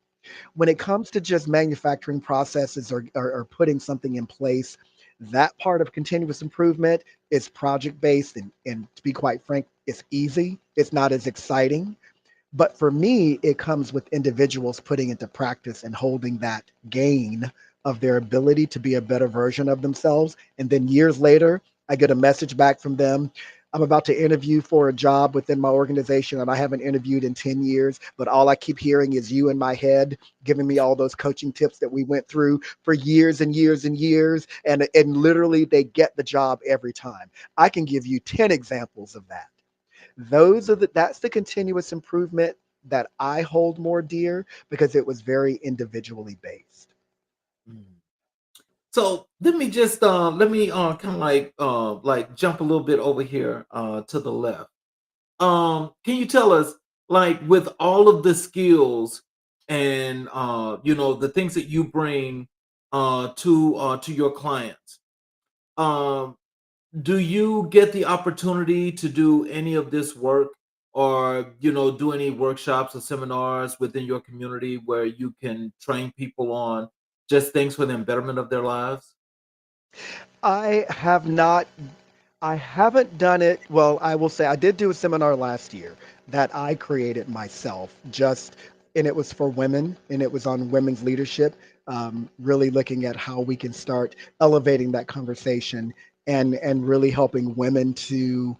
When it comes to just manufacturing processes or putting something in place, that part of continuous improvement is project based. And to be quite frank, it's easy. It's not as exciting. But for me, it comes with individuals putting into practice and holding that gain of their ability to be a better version of themselves. And then years later, I get a message back from them. I'm about to interview for a job within my organization, and I haven't interviewed in 10 years, but all I keep hearing is you in my head giving me all those coaching tips that we went through for years and years and years. And literally, they get the job every time. I can give you 10 examples of that. That's the continuous improvement that I hold more dear because it was very individually based. Mm. So let me kind of like jump a little bit over here to the left. Can you tell us, like, with all of the skills and the things that you bring to your clients, um do you get the opportunity to do any of this work, or do any workshops or seminars within your community where you can train people on just things for the betterment of their lives? I have not I haven't done it. Well, I will say I did do a seminar last year that I created myself, and it was for women, and it was on women's leadership, really looking at how we can start elevating that conversation and really helping women to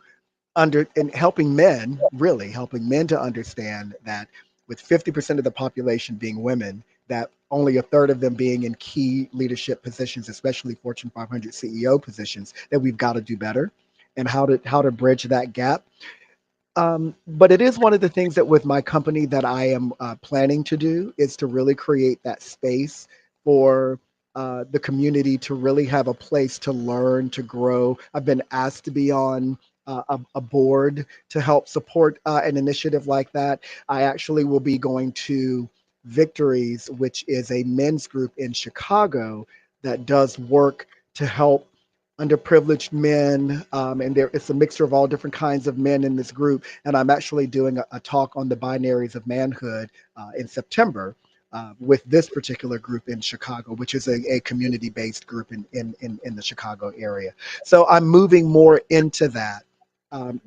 and helping men, really helping men to understand that with 50% of the population being women, that only a third of them being in key leadership positions, especially Fortune 500 CEO positions, that we've got to do better and how to bridge that gap. But it is one of the things that with my company that I am planning to do is to really create that space for the community to really have a place to learn, to grow. I've been asked to be on a board to help support an initiative like that. I actually will be going to Victories, which is a men's group in Chicago that does work to help underprivileged men, and there it's a mixture of all different kinds of men in this group. And I'm actually doing a talk on the binaries of manhood in September with this particular group in Chicago, which is a community-based group in the Chicago area. So I'm moving more into that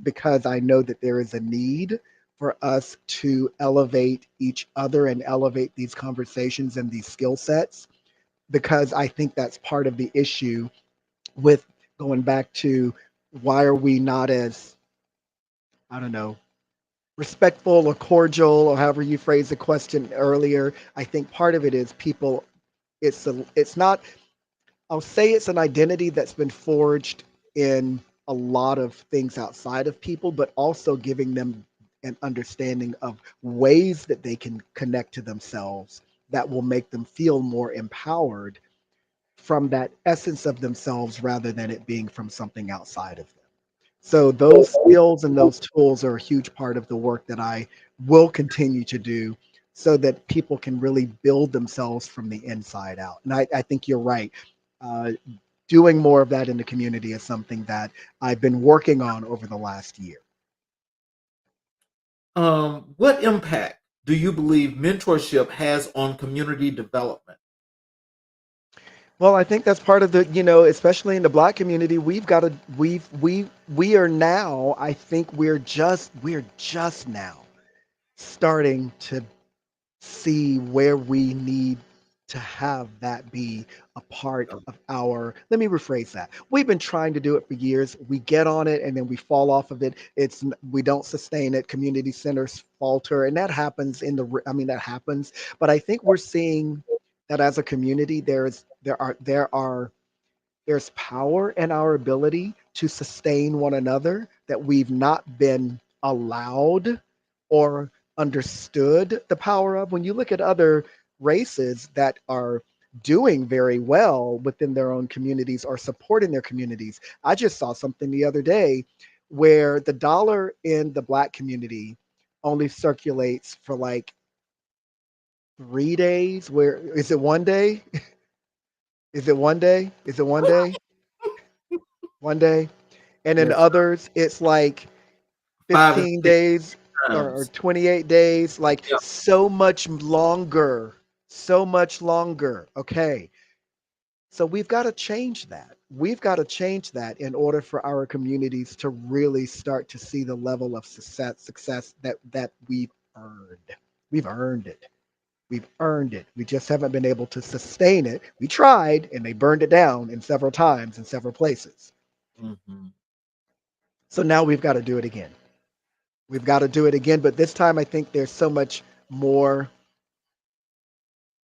because I know that there is a need for us to elevate each other and elevate these conversations and these skill sets because I think that's part of the issue with going back to why are we not as, I don't know, respectful or cordial or however you phrase the question earlier. I think part of it is people, it's not, I'll say it's an identity that's been forged in a lot of things outside of people, but also giving them an understanding of ways that they can connect to themselves that will make them feel more empowered from that essence of themselves rather than it being from something outside of them. So those skills and those tools are a huge part of the work that I will continue to do so that people can really build themselves from the inside out. And I think you're right. Uh, Doing more of that in the community is something that I've been working on over the last year. What impact do you believe mentorship has on community development? Well, I think that's part of the, especially in the Black community, we've got to, we are now, I think we're just now starting to see where we need to have that be a part of our, let me rephrase that. We've been trying to do it for years. We get on it and then we fall off of it. We don't sustain it. Community centers falter, and that happens I mean, that happens. But I think we're seeing that as a community, there are There's power in our ability to sustain one another that we've not been allowed or understood the power of. When you look at other races that are doing very well within their own communities or supporting their communities, I just saw something the other day where the dollar in the black community only circulates for like 3 days. Where is it 1 day? Is it 1 day? Is it 1 day? 1 day? And in Yes, others, it's like 5 and 15 6 days or times. 28 days, like Yeah. so much longer, so much longer. Okay. So we've got to change that. We've got to change that in order for our communities to really start to see the level of success that we've earned. We've earned it. We've earned it. We just haven't been able to sustain it. We tried and they burned it down in several times in several places. Mhm. So now we've got to do it again. We've got to do it again, but this time I think there's so much more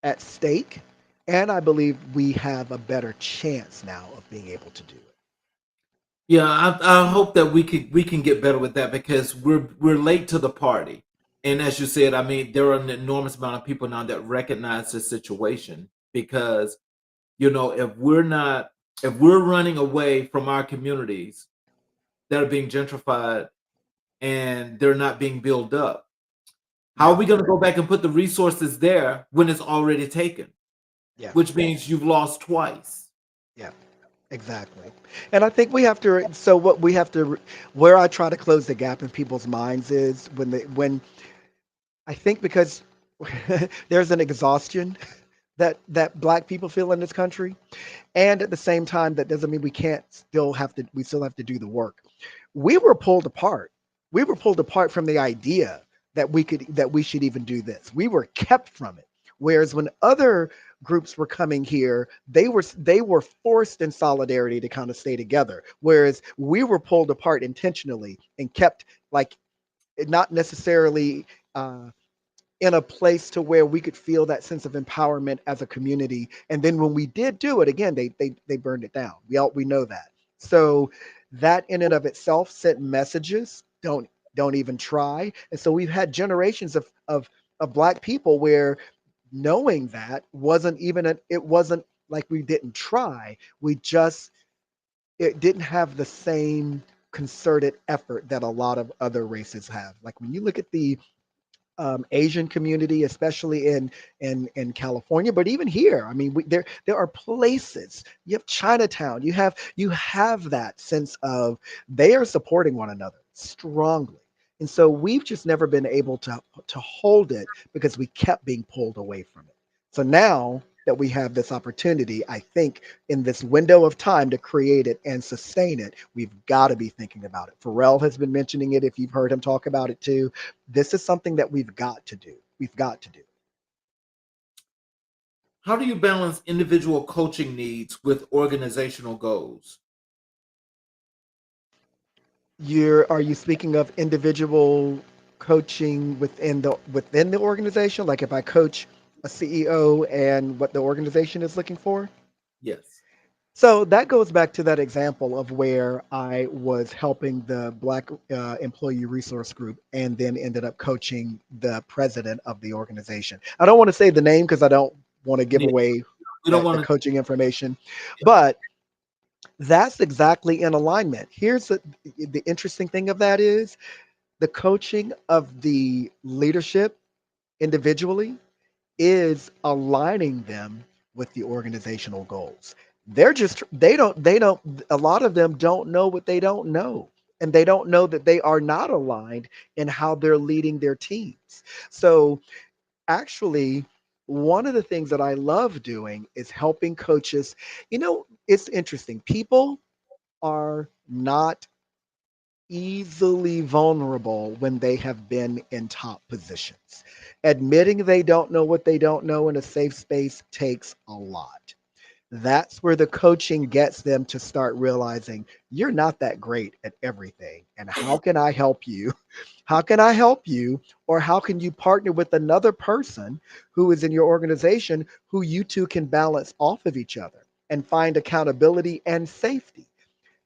at stake. And I believe we have a better chance now of being able to do it. Yeah, I hope that we can get better with that because we're late to the party. And as you said, I mean, there are an enormous amount of people now that recognize the situation because if we're running away from our communities that are being gentrified and they're not being built up, how are Yeah, we going to go back and put the resources there when it's already taken? yeah, Which means you've lost twice. yeah, exactly. And I think we have to, so what we have to, where I try to close the gap in people's minds is when I think because there's an exhaustion that black people feel in this country. And at the same time, that doesn't mean we still have to do the work. We were pulled apart. We were pulled apart from the idea that we should even do this. We were kept from it. Whereas when other groups were coming here, they were forced in solidarity to kind of stay together. Whereas we were pulled apart intentionally and kept like not necessarily uh, in a place to where we could feel that sense of empowerment as a community. And then when we did do it again, they burned it down. We know that. So that in and of itself sent messages. Don't even try. And so we've had generations of black people where knowing that it wasn't like we didn't try. We just it didn't have the same concerted effort that a lot of other races have. Like when you look at the Asian community, especially in California, but even here. I mean, there are places. You have Chinatown. You have that sense of they are supporting one another strongly, and so we've just never been able to hold it because we kept being pulled away from it. So now that we have this opportunity, I think in this window of time to create it and sustain it, we've got to be thinking about it. Pharrell has been mentioning it. If you've heard him talk about it too, this is something that we've got to do. We've got to do. How do you balance individual coaching needs with organizational goals? Are you speaking of individual coaching within the organization? Like if I coach a CEO and what the organization is looking for? Yes. So that goes back to that example of where I was helping the Black Employee Resource Group and then ended up coaching the president of the organization. I don't want to say the name because I don't want to give Yeah. away We don't the want to. coaching information, but that's exactly in alignment. Here's the interesting thing of that is the coaching of the leadership individually is aligning them with the organizational goals. They don't a lot of them don't know what they don't know. And they don't know that they are not aligned in how they're leading their teams. So actually, one of the things that I love doing is helping coaches. It's interesting. People are not easily vulnerable when they have been in top positions. Admitting they don't know what they don't know in a safe space takes a lot. That's where the coaching gets them to start realizing you're not that great at everything. And how can I help you? How can I help you? Or how can you partner with another person who is in your organization who you two can balance off of each other? and find accountability and safety.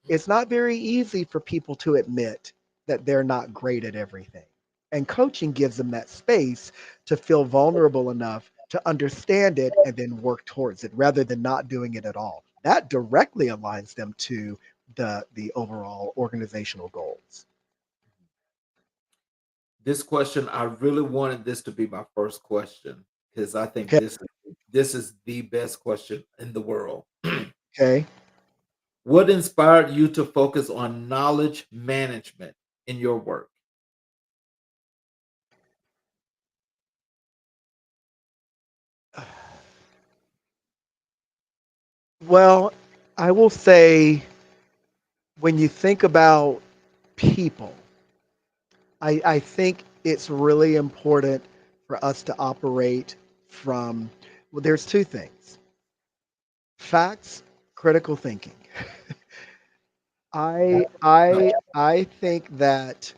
It's not very easy for people to admit that they're not great at everything. And coaching gives them that space to feel vulnerable enough to understand it and then work towards it rather than not doing it at all. That directly aligns them to the overall organizational goals. This question, I really wanted this to be my first question because I think Okay. this is the best question in the world. Okay. What inspired you to focus on knowledge management in your work? Well, I will say when you think about people, I think it's really important for us to operate from, well, there's two things: facts, critical thinking. I think that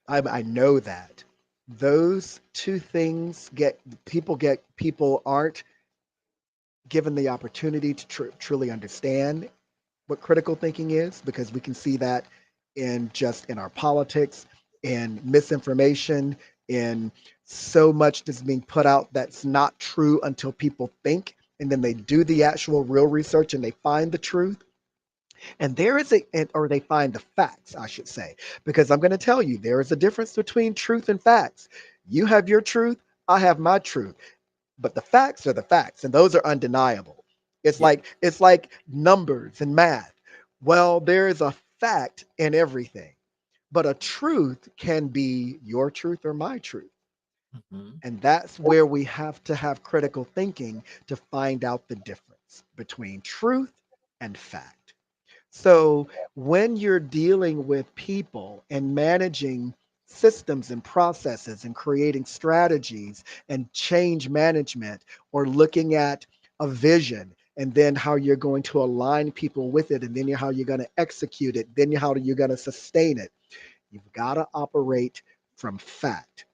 I know that those two things get people aren't given the opportunity to truly understand what critical thinking is, because we can see that in just in our politics, in misinformation, in so much that's being put out that's not true until people think, and then they do the actual real research and they find the truth. And there is or they find the facts, I should say, because I'm going to tell you, there is a difference between truth and facts. You have your truth, I have my truth, but the facts are the facts, and those are undeniable. Yeah. It's like numbers and math. Well, there is a fact in everything, but a truth can be your truth or my truth. Mhm. And that's where we have to have critical thinking to find out the difference between truth and fact. So when you're dealing with people and managing systems and processes and creating strategies and change management, or looking at a vision and then how you're going to align people with it, and then how you're going to execute it, then how you're going to sustain it, you've got to operate from fact.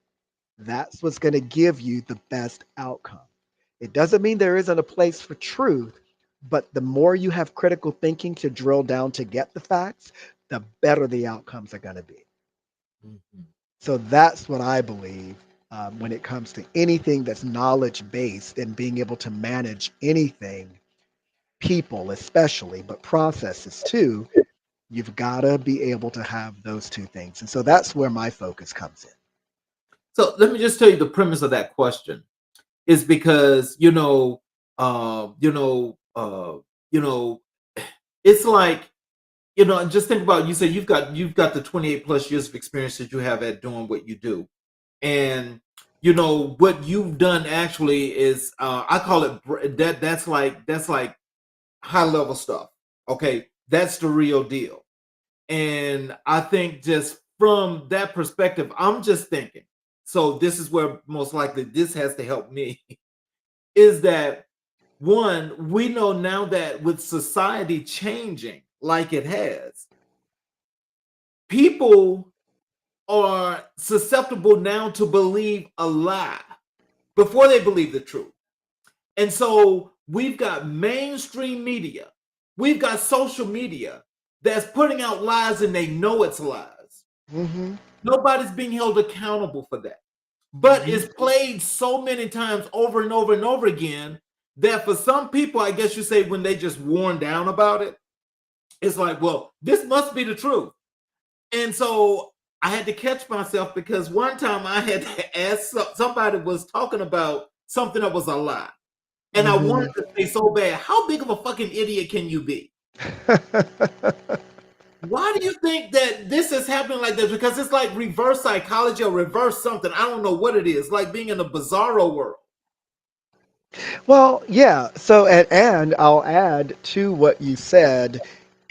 That's what's going to give you the best outcome. It doesn't mean there isn't a place for truth, but the more you have critical thinking to drill down to get the facts, the better the outcomes are going to be. Mhm. So that's what I believe when it comes to anything that's knowledge based and being able to manage anything, people especially, but processes too. You've got to be able to have those two things. And so that's where my focus comes in. So let me just tell you the premise of that question is because um, you know, uh, you know, it's like just think about, you say you've got the 28 plus years of experience that you have at doing what you do, and what you've done actually is I call it that's like high level stuff. Okay, that's the real deal. And I think just from that perspective, I'm just thinking. So this is where most likely this has to help me is that one, we know now that with society changing like it has, people are susceptible now to believe a lie before they believe the truth. And so we've got mainstream media, we've got social media that's putting out lies and they know it's lies. Hmm. Nobody's being held accountable for that. But Hmm. it's played so many times over and over and over again that for some people, I guess you say when they just worn down about it, it's like, well, this must be the truth. And so I had to catch myself because one time I had to ask somebody was talking about something that was a lie. And I Hmm. wanted to say so bad, how big of a fucking idiot can you be? Why do you think that this is happening like this? Because it's like reverse psychology or reverse something. I don't know what it is. Like being in a bizarro world. Well, yeah. So, and I'll add to what you said,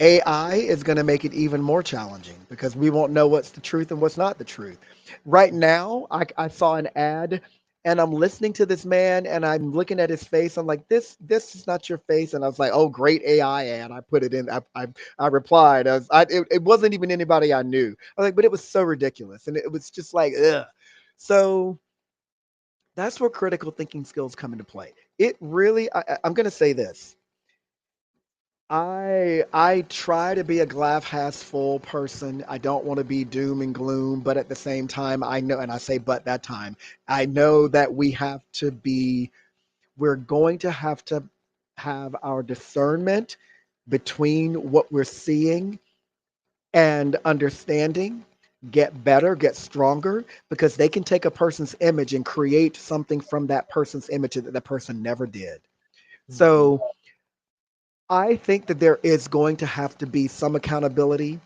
AI is going to make it even more challenging because we won't know what's the truth and what's not the truth. Right now, I saw an ad and I'm listening to this man and I'm looking at his face. I'm like, this is not your face. And I was like, oh, great AI ad. I put it in. I replied. It wasn't even anybody I knew. I was like, but it was so ridiculous. And it was just like, ugh. So that's where critical thinking skills come into play. It really, I'm going to say this: I try to be a glass half full person. I don't want to be doom and gloom, but at the same time, I know, and I say but that time, I know that we're going to have our discernment between what we're seeing and understanding get better, get stronger, because they can take a person's image and create something from that person's image that that person never did. Mhm, So I think that there is going to have to be some accountability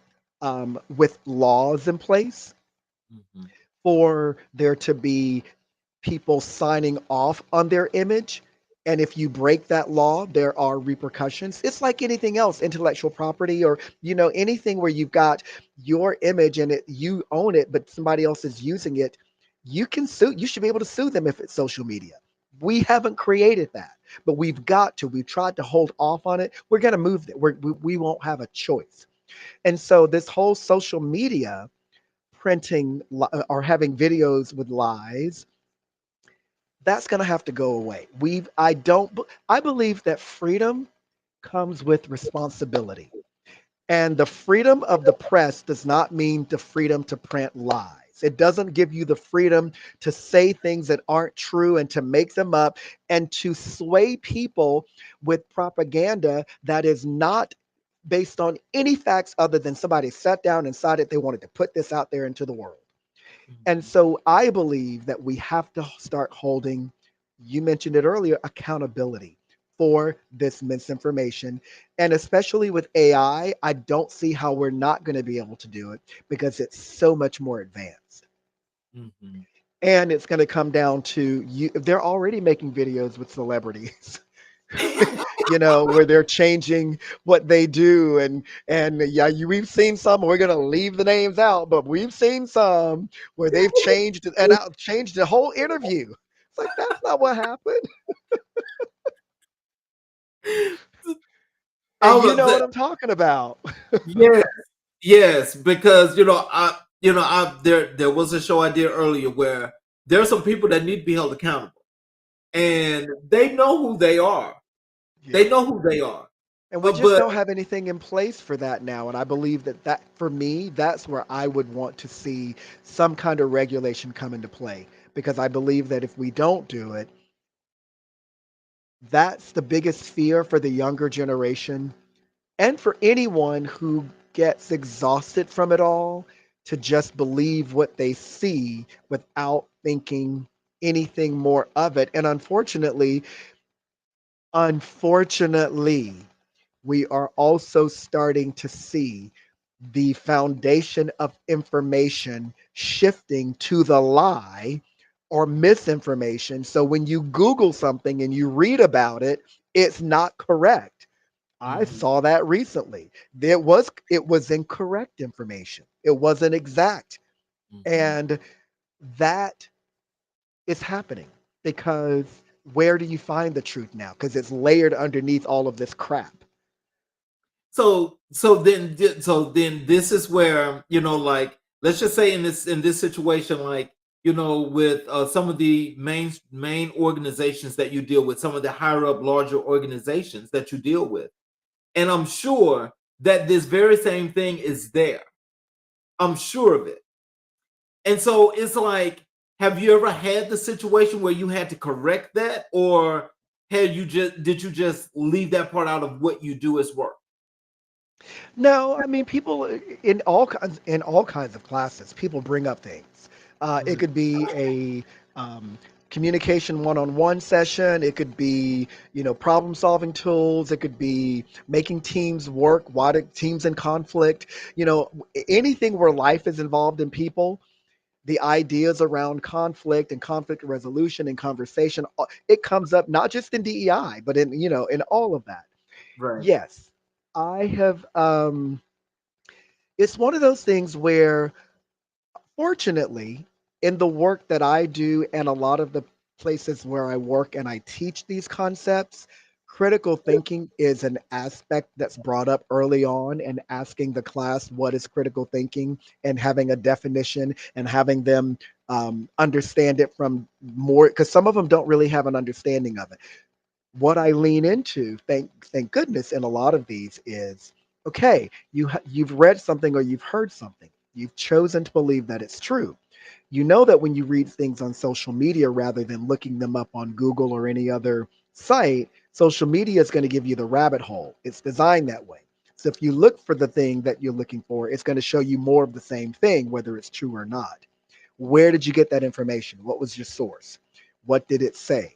with laws in place mhm, for there to be people signing off on their image. And if you break that law, there are repercussions. It's like anything else, intellectual property or anything where you've got your image and you own it, but somebody else is using it. You can sue. You should be able to sue them if it's social media. We haven't created that, but we've got to. We've tried to hold off on it. We're going to move it. We won't have a choice. And so this whole social media printing or having videos with lies, that's going to have to go away. I believe that freedom comes with responsibility. And the freedom of the press does not mean the freedom to print lies. It doesn't give you the freedom to say things that aren't true and to make them up and to sway people with propaganda that is not based on any facts other than somebody sat down and decided they wanted to put this out there into the world. And mhm. so I believe that we have to start holding, you mentioned it earlier, accountability for this misinformation. And especially with AI, I don't see how we're not going to be able to do it because it's so much more advanced. Mhm. And it's going to come down to you. They're already making videos with celebrities. Where they're changing what they do, and yeah, we've seen some. We're gonna leave the names out, but we've seen some where they've changed and out changed the whole interview. It's like that's not what happened, and All you of know what that, I'm talking about. yes, yes, because there was a show I did earlier where there are some people that need to be held accountable, and they know who they are. They Yeah. know who they are. And we just But don't have anything in place for that now. And I believe that for me, that's where I would want to see some kind of regulation come into play. Because I believe that if we don't do it, that's the biggest fear for the younger generation and for anyone who gets exhausted from it all to just believe what they see without thinking anything more of it. And unfortunately, we are also starting to see the foundation of information shifting to the lie or misinformation. So when you Google something and you read about it, it's not correct. I mhm, saw that recently. It was incorrect information. It wasn't exact. mhm. And that is happening because where do you find the truth now? Because it's layered underneath all of this crap. So then this is where, like, let's just say in this situation, like, with some of the main organizations that you deal with, some of the higher up larger organizations that you deal with, and I'm sure that this very same thing is there. I'm sure of it. And so it's like, have you ever had the situation where you had to correct that, or did you just leave that part out of what you do as work? No, I mean people in all kinds of classes, people bring up things. It Mhm. could be a communication one-on-one session. It could be problem-solving tools. It could be making teams work. Why do teams in conflict? Anything where life is involved in people. The ideas around conflict and conflict resolution and conversation. It comes up not just in DEI, but in all of that. Right. Yes, I have. It's one of those things where, fortunately, in the work that I do and a lot of the places where I work and I teach these concepts, critical thinking is an aspect that's brought up early on, and asking the class what is critical thinking and having a definition and having them understand it from more, because some of them don't really have an understanding of it. What I lean into, thank goodness, in a lot of these is okay. You've read something or you've heard something. You've chosen to believe that it's true. You know that when you read things on social media rather than looking them up on Google or any other site, social media is going to give you the rabbit hole. It's designed that way. So if you look for the thing that you're looking for, it's going to show you more of the same thing, whether it's true or not. Where did you get that information? What was your source? What did it say?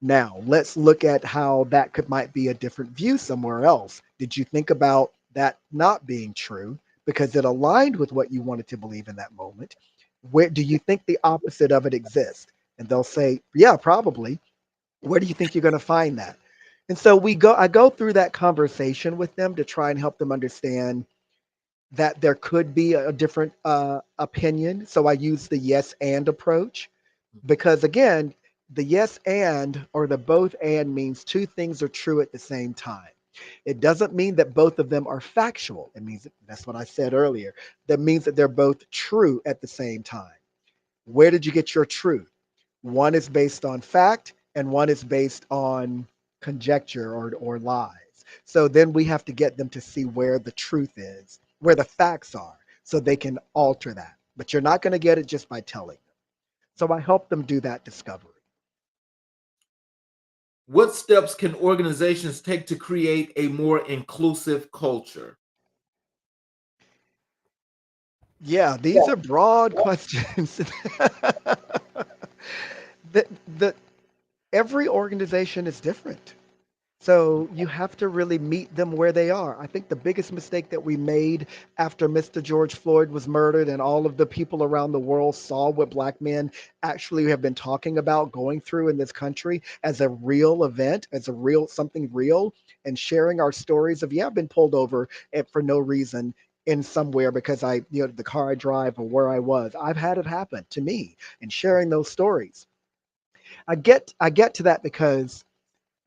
Now, let's look at how that could might be a different view somewhere else. Did you think about that not being true because it aligned with what you wanted to believe in that moment? Where do you think the opposite of it exists? And they'll say, yeah, probably. Where do you think you're going to find that? And so I go through that conversation with them to try and help them understand that there could be a different opinion. So I use the yes and approach because, again, the yes and or the both and means two things are true at the same time. It doesn't mean that both of them are factual. It means that's what I said earlier. That means that they're both true at the same time. Where did you get your truth? One is based on fact and one is based on conjecture or lies. So then we have to get them to see where the truth is, where the facts are, so they can alter that. But you're not going to get it just by telling them. So I help them do that discovery. What steps can organizations take to create a more inclusive culture? Yeah, these are broad questions. the, the, every organization is different. So you have to really meet them where they are. I think the biggest mistake that we made after Mr. George Floyd was murdered and all of the people around the world saw what black men actually have been talking about going through in this country as a real event, as a real something real, and sharing our stories of, yeah, I've been pulled over for no reason in somewhere because the car I drive or where I was. I've had it happen to me and sharing those stories. I get to that because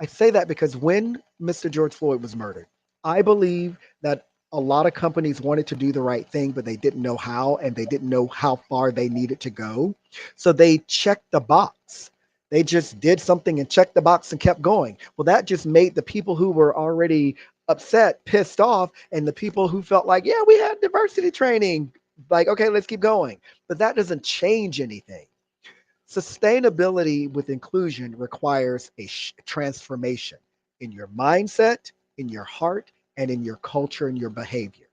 I say that because when Mr. George Floyd was murdered, I believe that a lot of companies wanted to do the right thing, but they didn't know how and they didn't know how far they needed to go. So they checked the box. They just did something and checked the box and kept going. Well, that just made the people who were already upset pissed off, and the people who felt like, yeah, we had diversity training, like, okay, let's keep going. But that doesn't change anything. Sustainability with inclusion requires a transformation in your mindset, in your heart, and in your culture and your behavior.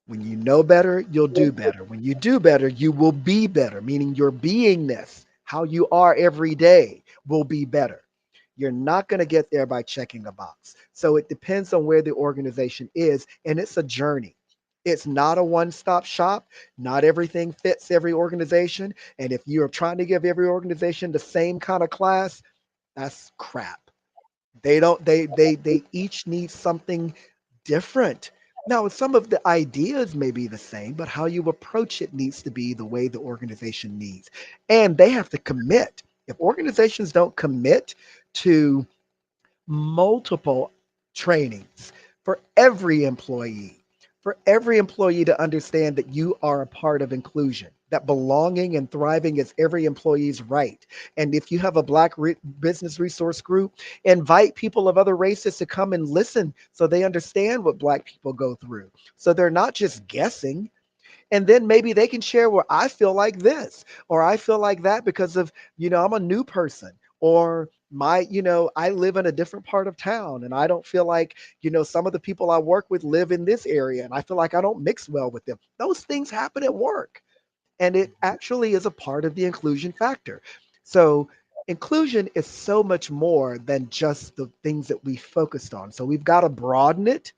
When you know better, you'll do better. When you do better, you will be better, meaning your beingness, how you are every day, will be better. You're not going to get there by checking a box. So it depends on where the organization is, and it's a journey. It's not a one stop shop. Not everything fits every organization. And if you're trying to give every organization the same kind of class, that's crap. They don't they each need something different. Now, some of the ideas may be the same, but how you approach it needs to be the way the organization needs. And they have to commit. If organizations don't commit to multiple trainings for every employee to understand that you are a part of inclusion, that belonging and thriving is every employee's right. And if you have a business resource group, invite people of other races to come and listen so they understand what Black people go through. So they're not just guessing, and then maybe they can share where I feel like this or I feel like that because of, I'm a new person, or I live in a different part of town and I don't feel like, some of the people I work with live in this area and I feel like I don't mix well with them. Those things happen at work, and it actually is a part of the inclusion factor. So inclusion is so much more than just the things that we focused on. So we've got to broaden it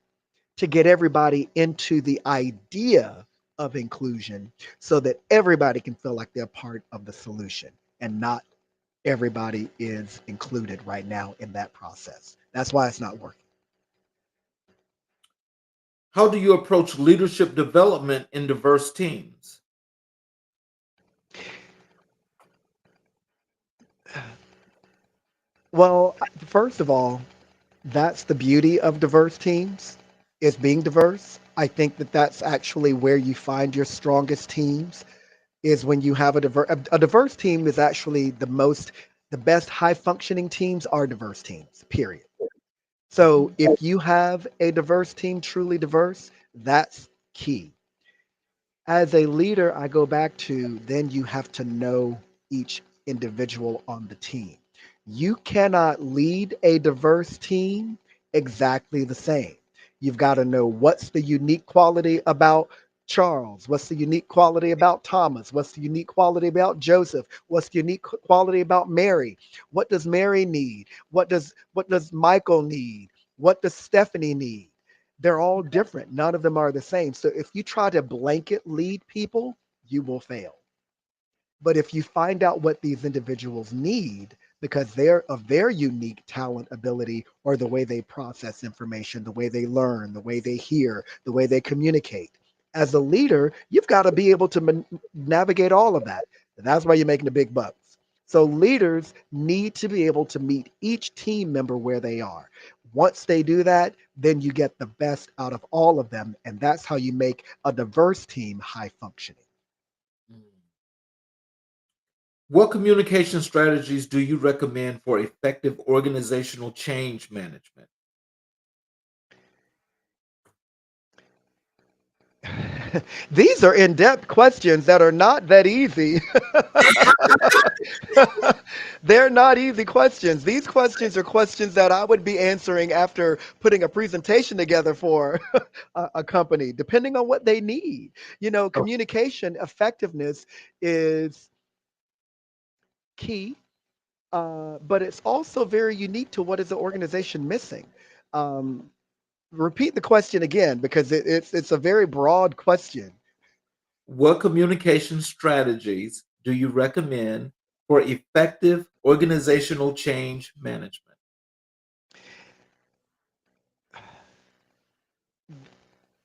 to get everybody into the idea of inclusion so that everybody can feel like they're part of the solution and not everybody is included right now in that process. That's why it's not working. How do you approach leadership development in diverse teams? Well, first of all, that's the beauty of diverse teams is being diverse. I think that that's actually where you find your strongest teams is when you have a diverse team is actually the most The best high functioning teams are diverse teams, period. So if you have a diverse team, truly diverse, that's key. As a leader, I go back to then you have to know each individual on the team. You cannot lead a diverse team exactly the same. You've got to know what's the unique quality about Charles, what's the unique quality about Thomas, what's the unique quality about Joseph, what's the unique quality about Mary, what does Mary need, what does Michael need, what does Stephanie need. They're all different. None of them are the same. So if you try to blanket lead people, you will fail. But if you find out what these individuals need, because they're of their unique talent, ability, or the way they process information, the way they learn, the way they hear, the way they communicate, as a leader, you've got to be able to navigate all of that. And that's why you're making the big bucks. So leaders need to be able to meet each team member where they are. Once they do that, then you get the best out of all of them. And that's how you make a diverse team high functioning. What communication strategies do you recommend for effective organizational change management? These are in-depth questions that are not that easy. They're not easy questions. These questions are questions that I would be answering after putting a presentation together for a company, depending on what they need. Oh, Communication effectiveness is key, but it's also very unique to what is the organization missing. Um, Repeat the question again because it's a very broad question. what communication strategies do you recommend for effective organizational change management?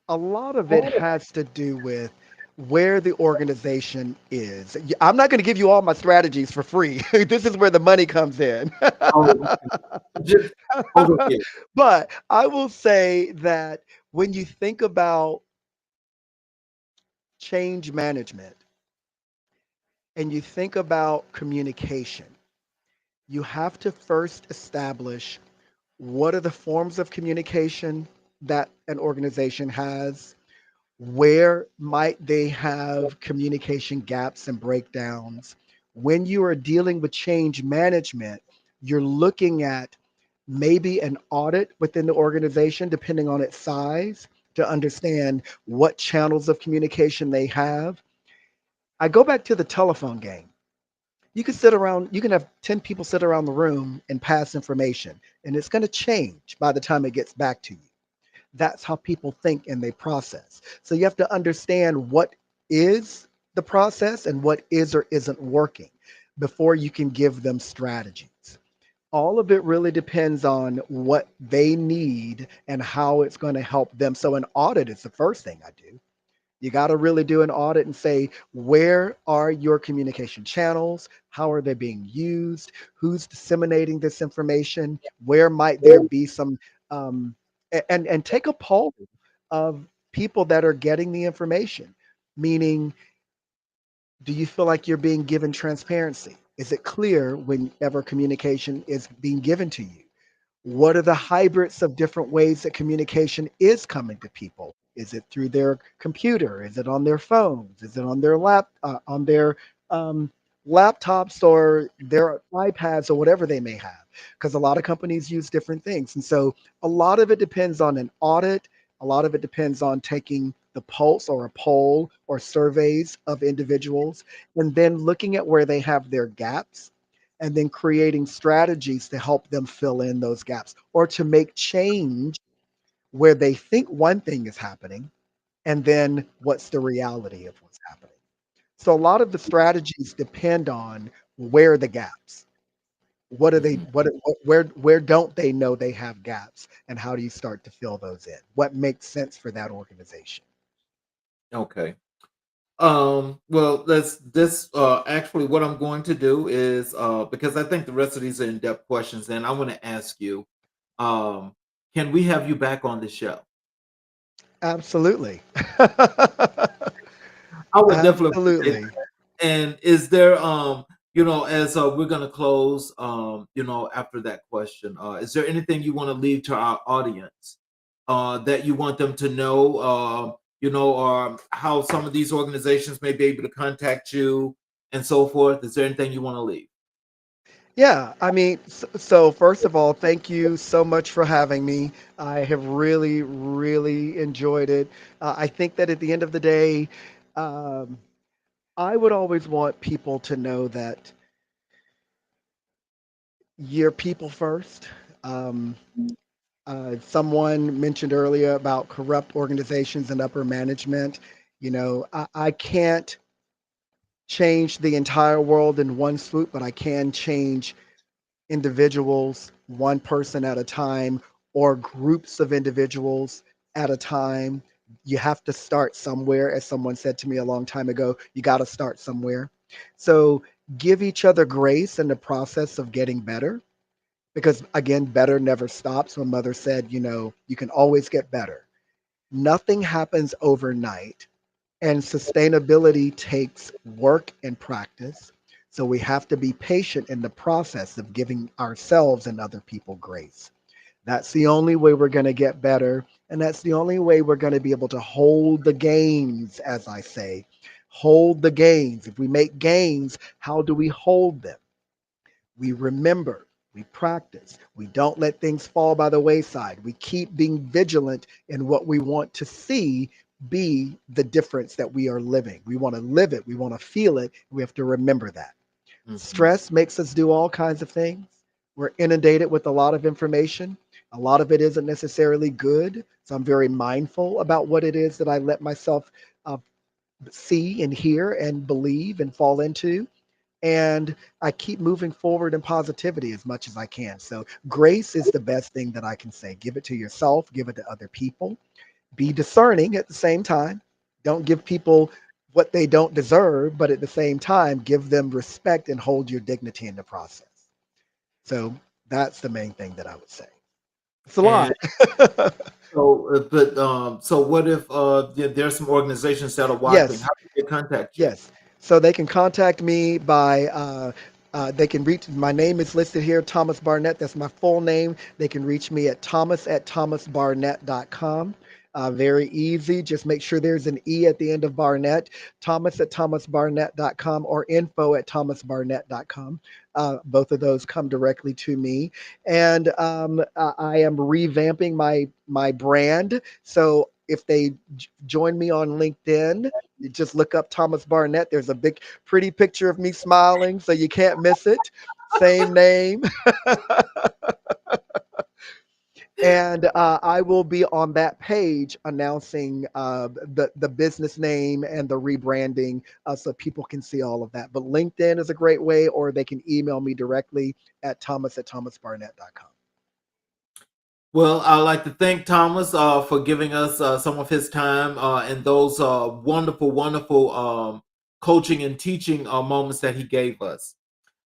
A lot of it has to do with where the organization is. I'm not going to give you all my strategies for free. This is where the money comes in. Oh, just overview. But I will say that when you think about change management and you think about communication, you have to first establish what are the forms of communication that an organization has. Where might they have communication gaps and breakdowns? When you are dealing with change management, you're looking at maybe an audit within the organization, depending on its size, to understand what channels of communication they have. I go back to the telephone game. You can have 10 people sit around the room and pass information, and it's going to change by the time it gets back to you. That's how people think and they process. So you have to understand what is the process and what is or isn't working before you can give them strategies. All of it really depends on what they need and how it's going to help them. So an audit is the first thing I do. You got to really do an audit and say, where are your communication channels? How are they being used? Who's disseminating this information? Where might there be some, and take a poll of people that are getting the information, meaning, do you feel like you're being given transparency? Is it clear whenever communication is being given to you? What are the hybrids of different ways that communication is coming to people? Is it through their computer? Is it on their phones? Is it on their um, laptops or their iPads or whatever they may have? Because a lot of companies use different things, and so a lot of it depends on an audit. A lot of it depends on taking the pulse or a poll or surveys of individuals, and then looking at where they have their gaps and then creating strategies to help them fill in those gaps or to make change where they think one thing is happening and then what's the reality of what's happening. So a lot of the strategies depend on where are the gaps. What are they Mhm. where don't they know they have gaps and how do you start to fill those in? What makes sense for that organization? Okay. Well, let's this actually what I'm going to do is because I think the rest of these are in-depth questions, and I want to ask you, um, can we have you back on the show? Absolutely. I would definitely appreciate Absolutely. that. And is there As we're going to close, after that question, is there anything you want to leave to our audience that you want them to know, or how some of these organizations may be able to contact you and so forth? Is there anything you want to leave? Yeah, I mean, so first of all, thank you so much for having me. I have really, really enjoyed it. I think that at the end of the day, um, I would always want people to know that you're people first. Um, Someone mentioned earlier about corrupt organizations and upper management. I can't change the entire world in one swoop, but I can change individuals one person at a time or groups of individuals at a time. You have to start somewhere. As someone said to me a long time ago, you got to start somewhere. So give each other grace in the process of getting better, because again, better never stops. My mother said, you can always get better. Nothing happens overnight, and sustainability takes work and practice. So we have to be patient in the process of giving ourselves and other people grace. That's the only way we're going to get better. And that's the only way we're going to be able to hold the gains, as I say. Hold the gains. If we make gains, how do we hold them? We remember, we practice, we don't let things fall by the wayside. We keep being vigilant in what we want to see be the difference that we are living. We want to live it, we want to feel it. We have to remember that. Mhm. Stress makes us do all kinds of things. We're inundated with a lot of information. A lot of it isn't necessarily good. So I'm very mindful about what it is that I let myself uh, see and hear and believe and fall into, and I keep moving forward in positivity as much as I can. So grace is the best thing that I can say. Give it to yourself, give it to other people. Be discerning at the same time. Don't give people what they don't deserve, but at the same time, give them respect and hold your dignity in the process. So that's the main thing that I would say. It's a And lot. so what if there's some organizations that are watching? Yes. How do they contact you? Yes. So they can contact me by, they can reach, my name is listed here, Thomas Barnett. That's my full name. They can reach me at thomas@thomasbarnett.com. Very easy. Just make sure there's an E at the end of Barnett. Thomas@thomasbarnett.com or info@thomasbarnett.com. Both of those come directly to me. And I am revamping my brand. So if they join me on LinkedIn, you just look up Thomas Barnett. There's a big, pretty picture of me smiling, so you can't miss it. Same name. And I will be on that page announcing the business name and the rebranding, so people can see all of that. But LinkedIn is a great way, or they can email me directly at thomas@thomasbarnett.com. Well, I'd like to thank Thomas for giving us some of his time and those wonderful, wonderful coaching and teaching moments that he gave us.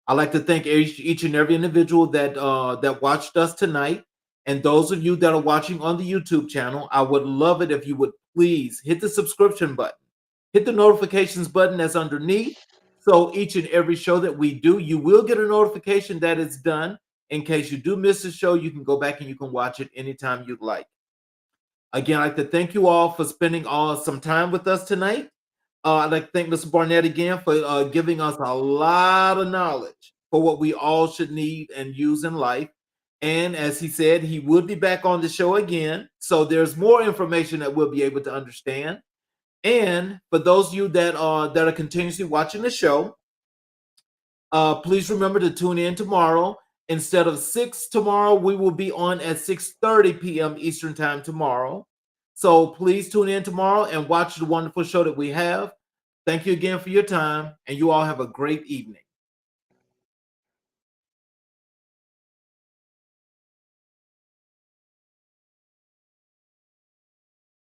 I'd like to thank each and every individual that watched us tonight, and those of you that are watching on the YouTube channel. I would love it if you would please hit the subscription button, hit the notifications button that's underneath. So each and every show that we do, you will get a notification that it's done. In case you do miss the show, you can go back and you can watch it anytime you'd like. Again, I'd like to thank you all for spending some time with us tonight. I'd like to thank Mr. Barnett again for giving us a lot of knowledge for what we all should need and use in life. And as he said, he would be back on the show again. So there's more information that we'll be able to understand. And for those of you that are continuously watching the show, please remember to tune in tomorrow. Instead of 6 tomorrow, we will be on at 6:30 p.m. Eastern Time tomorrow. So please tune in tomorrow and watch the wonderful show that we have. Thank you again for your time, and you all have a great evening.